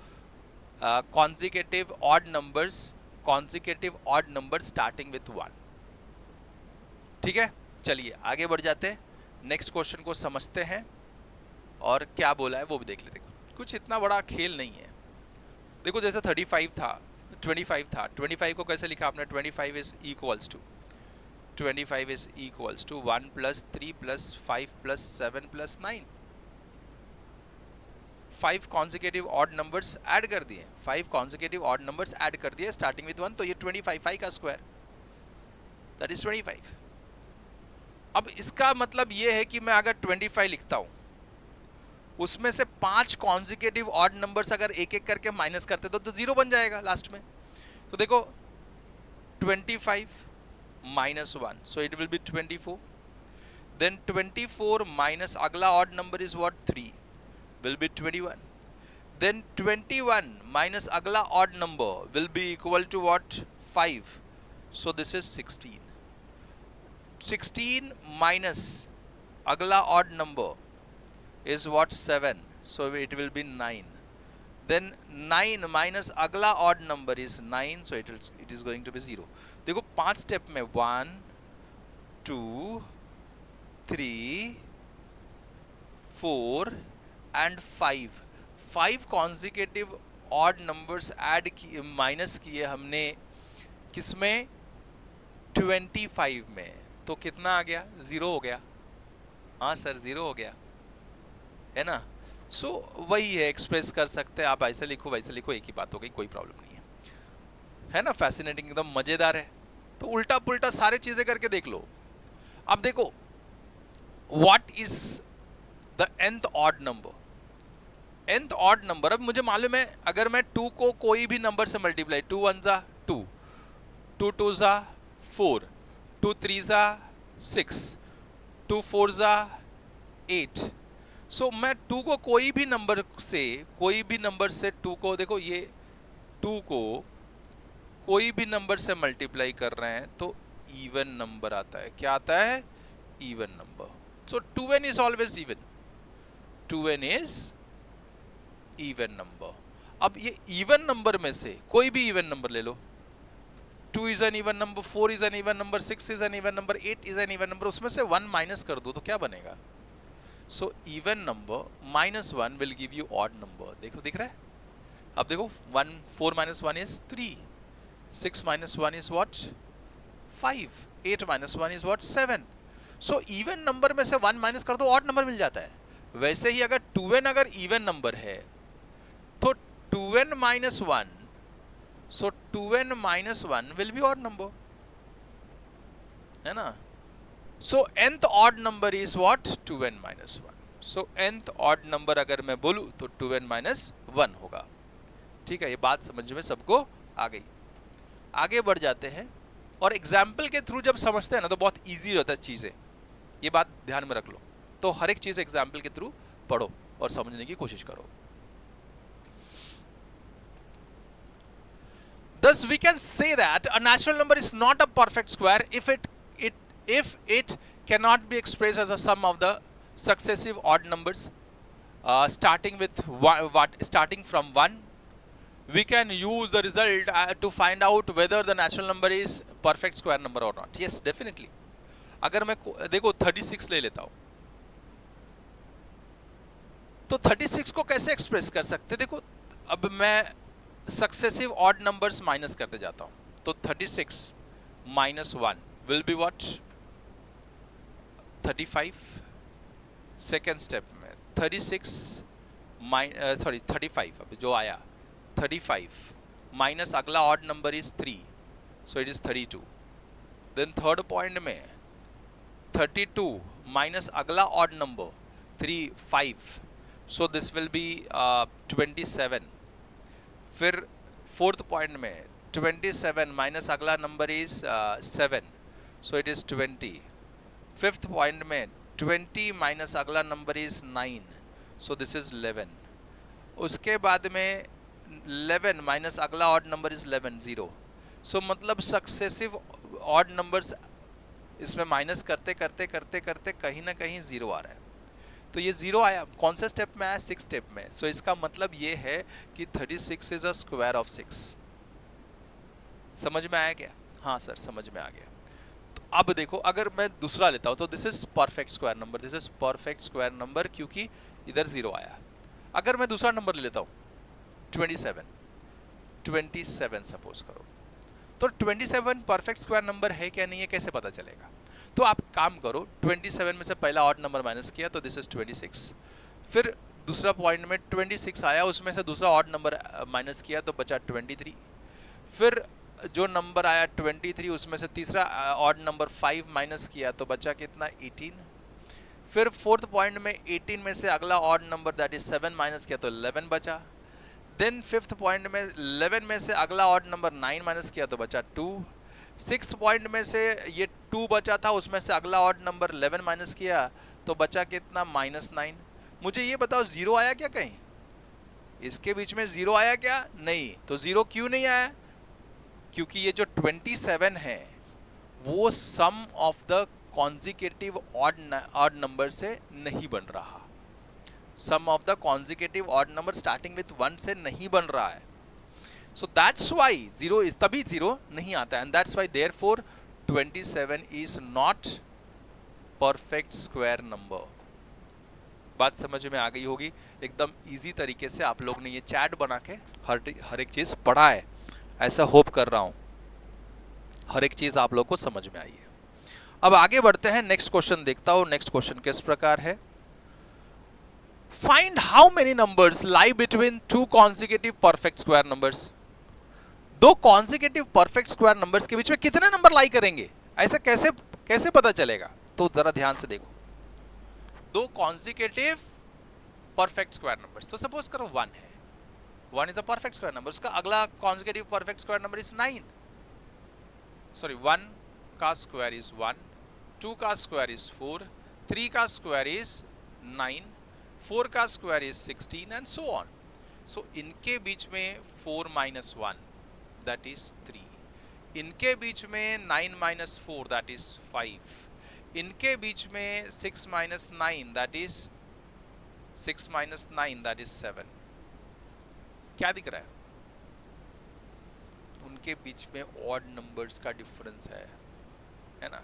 consecutive odd numbers, consecutive odd number starting with 1। ठीक है, चलिए आगे बढ़ जाते हैं, नेक्स्ट क्वेश्चन को समझते हैं और क्या बोला है वो भी देख लेते हैं। कुछ इतना बड़ा खेल नहीं है। देखो जैसे 25 था 25 को कैसे लिखा आपने, 25 is equals to 1 plus 3 plus 5 plus 7 plus 9। 5 consecutive odd numbers add कर दिए, 5 कॉन्जिक्यूटिव ऑड नंबर्स ऐड कर दिए स्टार्टिंग विथ 1 तो ये 25 का स्क्वायर, दैट इज 25। अब इसका मतलब ये है कि मैं अगर 25 लिखता हूं उसमें से 5 कॉन्जिक्यूटिव ऑड नंबर्स अगर एक एक करके माइनस करते तो 0 बन जाएगा लास्ट में। तो देखो 25 minus 1 so it will be 24, then 24 minus अगला odd number is what, 3 will be 21, then 21 minus अगला odd number will be equal to what, 5 so this is 16, 16 minus अगला odd number is what, 7 so it will be 9, then 9 minus अगला odd number is 9 so it is going to be 0। देखो 5 step में 1 2 3 4 and 5 consecutive odd numbers add किए, minus किए हमने किसमें, 25 में, तो कितना आ गया, 0 हो गया। हाँ सर 0 हो गया है ना। सो वही है, एक्सप्रेस कर सकते हैं आप, ऐसे लिखो वैसे लिखो एक ही बात हो गई, कोई प्रॉब्लम नहीं है ना। फैसिनेटिंग, एकदम मजेदार है। तो उल्टा पुल्टा सारे चीजें करके देख लो। अब देखो what is the nth odd number, nth odd number. अब मुझे मालूम है अगर मैं 2 को कोई भी नंबर से मल्टीप्लाई, 2 1 जा 2, 2 2 जा 4, 2 3 जा 6, 2 4 जा 8। सो मैं 2 को कोई भी नंबर से 2 को, देखो ये 2 को कोई भी नंबर से मल्टीप्लाई कर रहे हैं तो इवन नंबर आता है। क्या आता है, even number. So 2n is always even, 2n is even number. अब ये इवन नंबर में से कोई भी इवन नंबर ले लो, 2 is an even number, 4 is an even number, 6 is an even number, 8 is an even number, उसमें से 1 minus कर दो तो क्या बनेगा। So even number -1 will give you odd number. देखो दिख रहा है। अब देखो 4 - 1 is 3, 6 - 1 is what, 5, 8 - 1 is what, 7। So even number में से 1 माइनस कर दो, ऑड नंबर मिल जाता है। वैसे ही अगर 2n अगर इवन नंबर है तो 2n - 1, so 2n - 1 will be odd number, है ना। सो nth odd number is what, 2n - 1। So nth odd number अगर मैं बोलूं तो 2n - 1 होगा। ठीक है, ये बात समझ में सबको आ गई। आगे बढ़ जाते हैं और एग्जाम्पल के थ्रू जब समझते हैं ना तो बहुत ईजी हो जाता है चीज़ें, ये बात ध्यान में रख लो। तो हर एक चीज़ एग्जाम्पल के थ्रू पढ़ो और समझने की कोशिश करो। Thus we can say that a natural number is not a perfect square if it cannot be expressed as a sum of the successive odd numbers starting from 1. We can use the result to find out whether the natural number is perfect square number or not. Yes, definitely. अगर मैं देखो 36 ले लेता हूं तो 36 को कैसे express कर सकते? देखो अब मैं सक्सेसिव ऑड नंबर्स माइनस करते जाता हूं तो 36 minus 1 will be what 35। Second step में 35 अब जो आया 35 माइनस अगला odd number is 3 so it is 32। Then third point में 32 माइनस अगला odd number 3 5 so this will be 27। फिर फोर्थ पॉइंट में 27 माइनस अगला number is 7 so it is 20। Fifth point में 20 माइनस अगला number is 9 so this is 11। उसके बाद में 11 माइनस अगला ऑड नंबर इज 11 0। सो मतलब सक्सेसिव ऑड नंबर्स इसमें माइनस करते करते करते करते कहीं ना कहीं 0 आ रहा है। तो ये 0 आया, कौन से स्टेप में आया? 6 स्टेप में। सो इसका मतलब ये है कि 36 इज अ स्क्वायर ऑफ 6। समझ में आया क्या? हाँ सर समझ में आ गया। तो अब देखो अगर मैं दूसरा लेता हूँ तो this is perfect square number, this is perfect square number क्योंकि इधर 0 आया। अगर मैं दूसरा नंबर ले लेता हूँ 27 सपोज करो, तो 27 परफेक्ट स्क्वायर नंबर है क्या नहीं है कैसे पता चलेगा? तो आप काम करो 27 में से पहला ऑड नंबर माइनस किया तो दिस इज 26। फिर दूसरा पॉइंट में 26 आया, उसमें से दूसरा ऑड नंबर माइनस किया तो बचा 23। फिर जो नंबर आया 23 उसमें से तीसरा ऑड नंबर 5 माइनस किया तो बचा कितना 18। फिर फोर्थ पॉइंट में 18 में से अगला odd number that is 7 minus किया तो 11 बचा। देन फिफ्थ पॉइंट में 11 में से अगला ऑड नंबर 9 माइनस किया तो बचा 2। सिक्स्थ पॉइंट में से ये 2 बचा था, उसमें से अगला ऑड नंबर 11 माइनस किया तो बचा कितना -9। मुझे ये बताओ 0 आया क्या कहीं? इसके बीच में 0 आया क्या? नहीं। तो 0 क्यों नहीं आया? क्योंकि ये जो 27 है वो sum of the consecutive odd number से नहीं बन रहा। Sum of the consecutive odd number starting with 1 से नहीं बन रहा है। So that's why 0 is तभी 0 नहीं आता है, and that's why therefore 27 is not perfect square number। बात समझ में आ गई होगी। एकदम इजी तरीके से आप लोग ने ये चैट बना के हर एक चीज पढ़ा है, ऐसा होप कर रहा हूं हर एक चीज आप लोग को समझ में आई है। अब आगे बढ़ते हैं, नेक्स्ट क्वेश्चन देखता हूं। नेक्स्ट क्वेश्चन किस प्रकार है? Find how many numbers lie between two consecutive perfect square numbers. दो कॉन्जिक्यूटिव परफेक्ट स्क्वायर नंबर्स के बीच में कितने नंबर लाई करेंगे? ऐसा कैसे पता चलेगा? तो जरा ध्यान से देखो। दो कॉन्जिक्यूटिव परफेक्ट स्क्वायर नंबर्स, तो सपोज करो 1 है, 1 is a perfect square number, उसका अगला consecutive perfect square number is 9। Sorry 1 का स्क्वायर इज 1, 2 का स्क्वायर इज 4, 3 का स्क्वायर इज 9, 4 का square is 16 and so on. So इनके बीच में 4 - 1 that is 3, इनके बीच में 9 - 4 that is 5, इनके बीच में 6 - 9 that is 7। क्या दिख रहा है? उनके बीच में ऑड नंबर्स का डिफरेंस है ना?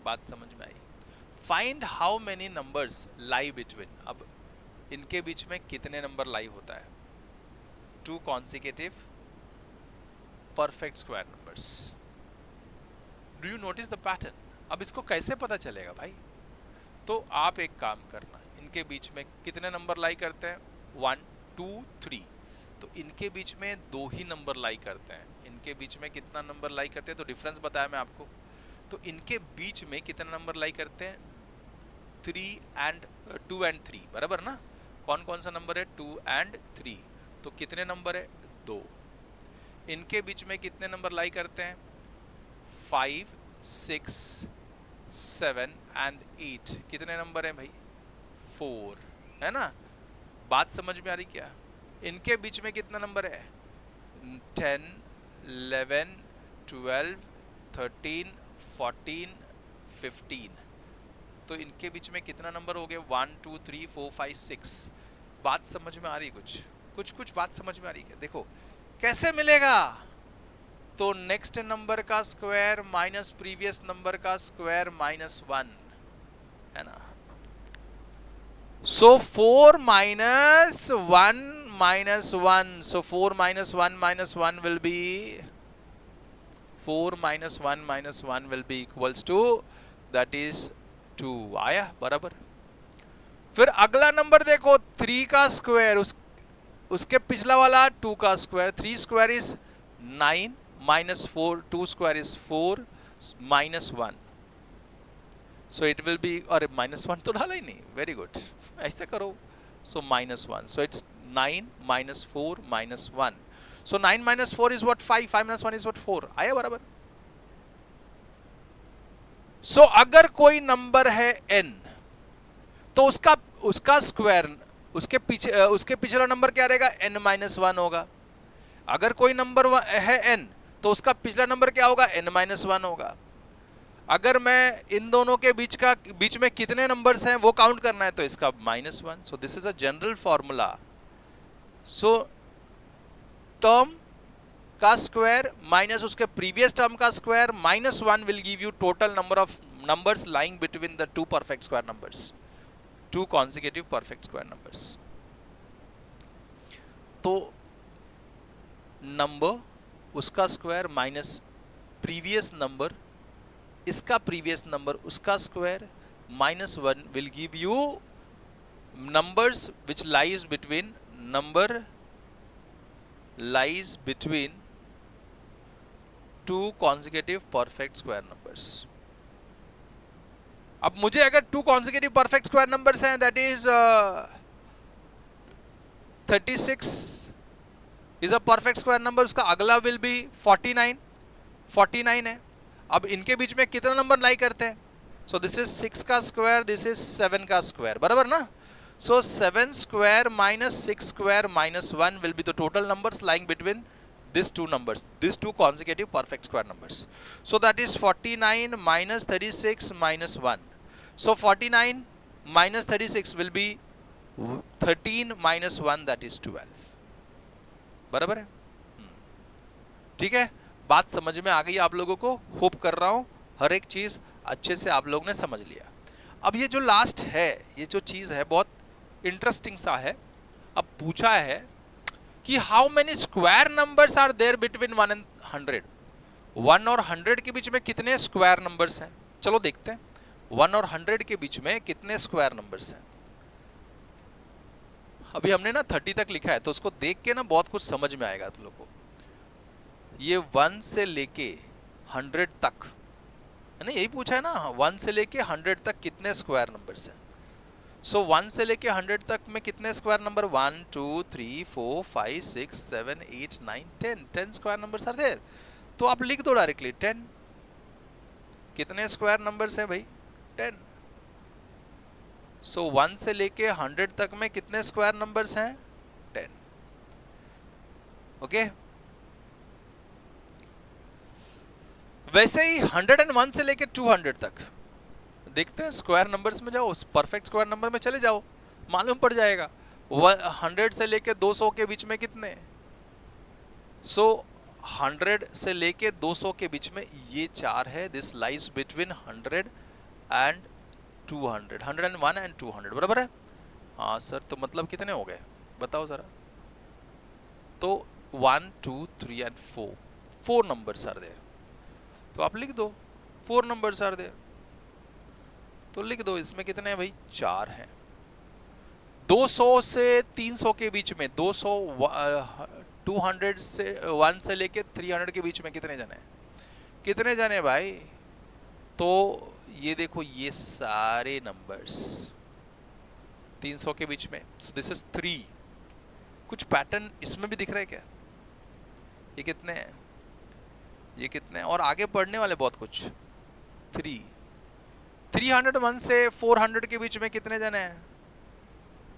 बात समझ में आई? Find how many numbers lie between. अब इनके बीच में कितने नंबर लाई होता है? Two consecutive perfect square numbers. Do you notice the pattern? अब इसको कैसे पता चलेगा भाई? तो आप एक काम करना, इनके बीच में कितने नंबर लाई करते हैं? 1 2 3। तो इनके बीच में 2 ही नंबर लाई करते हैं। इनके बीच में कितना नंबर लाई करते हैं? तो डिफरेंस बताया मैं आपको। तो इनके बीच में कितने नंबर लाई करते हैं? 2 and 3, बराबर ना? कौन कौन सा नंबर है? 2 and 3। तो कितने नंबर है? 2। इनके बीच में कितने नंबर लाई करते हैं? 5, 6, 7 एंड 8। कितने नंबर है भाई? 4, है ना? बात समझ में आ रही क्या? इनके बीच में कितना नंबर है? 10, 11, 12, 13, 14, 15। तो इनके बीच में कितना नंबर हो गए? 1, 2, 3, 4, 5, 6। बात समझ में आ रही? कुछ बात समझ में आ रही क्या? देखो कैसे मिलेगा। तो नेक्स्ट नंबर का स्क्वायर माइनस प्रीवियस नंबर का स्क्वायर माइनस 1, है ना? So 4 minus 1 minus 1. So 4 minus 1 minus 1 will be 4 minus 1 minus 1 will be equals to that is 2. आया बराबर। फिर अगला नंबर देखो 3 का स्क्वायर, उसके पिछला वाला 2 का square. 3 square is 9 minus 4, 2 square is 4 minus 1. So it will be, और minus 1 तो डाला ही नहीं, very good, ऐसे करो। So minus 1, so it's 9 minus 4 minus 1. So 9 minus 4 is what? 5. 5 minus 1 is what? 4. आया बराबर। So अगर कोई नंबर है n, तो उसका स्क्वायर, उसके पिछला नंबर क्या रहेगा? n minus 1 होगा। अगर कोई नंबर है n, तो उसका पिछला नंबर क्या होगा? n minus 1 होगा। अगर मैं इन दोनों के बीच में कितने नंबर्स हैं वो काउंट करना है, तो इसका -1। सो this is a general formula. So term का स्क्वायर माइनस उसके प्रीवियस टर्म का square -1 will give you total number of numbers lying between the two perfect square numbers, to consecutive perfect square numbers. तो number, उसका square minus previous number, इसका previous number, उसका square -1 will give you numbers which lies between two consecutive perfect square numbers. अब मुझे अगर to consecutive perfect square numbers हैं, that is 36 is a perfect square number, उसका अगला will be 49 है। अब इनके बीच में कितना नंबर लाई करते हैं? सो दिस इज 6 का स्क्वायर, दिस इज 7 का स्क्वायर, बराबर ना? सो 7 square minus 6 square minus 1 will be the total numbers lying between this two numbers, this to consecutive perfect square numbers. So that is 49 minus 36 minus 1. So 49 minus 36 will B 13 minus 1, that is 12, बराबर है? ठीक है, बात समझ में आ गई आप लोगों को? होप कर रहा हूं हर एक चीज अच्छे से आप लोगों ने समझ लिया। अब ये जो लास्ट है, ये जो चीज है बहुत इंटरेस्टिंग सा है। अब पूछा है कि how many square numbers are there between 1 and 100। 1 और 100 के बीच में कितने स्क्वायर नंबर्स हैं? चलो देखते हैं 1 और 100 के बीच में कितने स्क्वायर नंबर्स हैं। अभी हमने ना 30 तक लिखा है, तो उसको देख के ना बहुत कुछ समझ में आएगा आप लोगों को। ये 1 से लेके 100 तक है ना, यही पूछा है ना, 1 से लेके 100 तक कितने स्क्वायर नंबर्स हैं। सो 1 से लेके 100 तक में कितने square number? 1 2 3 4 5 6 7 8 9 10 square numbers are there. तो आप लिख दो डायरेक्टली 10। कितने स्क्वायर नंबर्स हैं भाई? 10। सो 1 से लेके 100 तक में कितने स्क्वायर नंबर्स हैं? 10। ओके, वैसे ही 101 से लेके 200 तक देखते हैं, स्क्वायर नंबर्स में जाओ, परफेक्ट स्क्वायर नंबर में चले जाओ, मालूम पड़ जाएगा। 100 से लेके 200 के बीच में कितने? सो 100 से लेके 200 के बीच में ये 4 है। This lies between 100 and 200, 101 and 200, बराबर है? हाँ सर, तो मतलब कितने हो गए बताओ जरा। तो 1 2 3 एंड 4 नंबर्स आर देयर। तो आप लिख दो 4 नंबर्स आर देयर, तो लिख दो इसमें कितने हैं भाई? 4 हैं। 200 से 300 के बीच में, 200 200 से 1 से लेके 300 के बीच में कितने जने हैं? कितने जने भाई? तो ये देखो, ये सारे नंबर्स 300 के बीच में, सो दिस इज 3 कुछ पैटर्न इसमें भी दिख रहा है क्या? ये कितने हैं, ये कितने हैं, और आगे बढ़ने वाले बहुत कुछ। 301 से 400 के बीच में कितने जने हैं?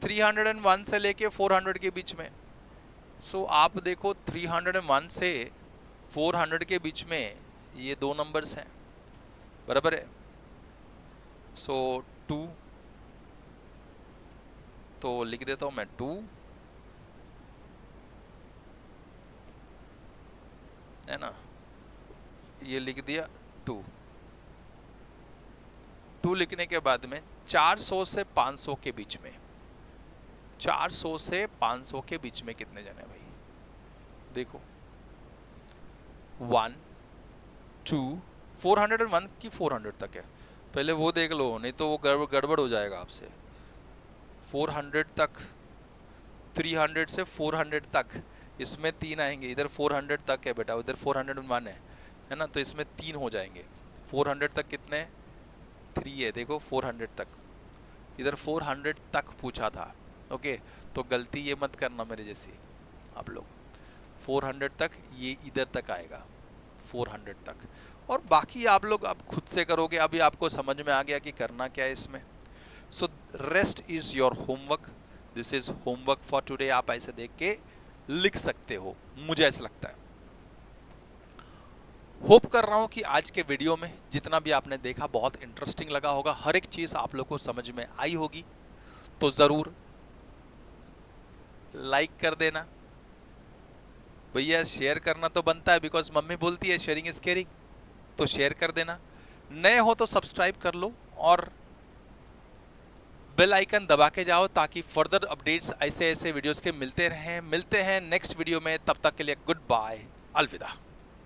301 से लेके 400 के बीच में। सो आप देखो 301 से 400 के बीच में ये दो नंबर्स हैं, बराबर है। सो 2, तो लिख देता हूं मैं 2, है ना, ये लिख दिया 2। 2 लिखने के बाद में 400 से 500 के बीच में, 400 से 500 के बीच में कितने जने भाई? देखो 1 2 401 की 400 तक है, पहले वो देख लो, नहीं तो वो गड़बड़ हो जाएगा आपसे। 400 तक, 300 से 400 तक, इसमें 3 आएंगे, इधर 400 तक है बेटा, उधर 401 है ना, तो इसमें 3 हो जाएंगे। 400 तक कितने? 3 है, देखो 400 तक, इधर 400 तक पूछा था। ओके, तो गलती ये मत करना मेरे जैसी आप लोग। 400 तक, ये इधर तक आएगा 400 तक, और बाकी आप लोग अब खुद से करोगे। अभी आपको समझ में आ गया कि करना क्या है इसमें। So rest is your homework, this is homework for today. आप ऐसे देख के लिख सकते हो, मुझे ऐसा लगता है। होप कर रहा हूं कि आज के वीडियो में जितना भी आपने देखा बहुत इंटरेस्टिंग लगा होगा, हर एक चीज आप लोग को समझ में आई होगी। तो जरूर लाइक कर देना भैया, शेयर करना तो बनता है, बिकॉज मम्मी बोलती है शेयरिंग इज केयरिंग, तो शेयर कर देना। नए हो तो सब्सक्राइब कर लो और बेल आइकन दबा के जाओ, ताकि फर्दर अपडेट्स ऐसे ऐसे वीडियोस के मिलते रहें। मिलते हैं नेक्स्ट वीडियो में, तब तक के लिए गुड बाय, अलविदा।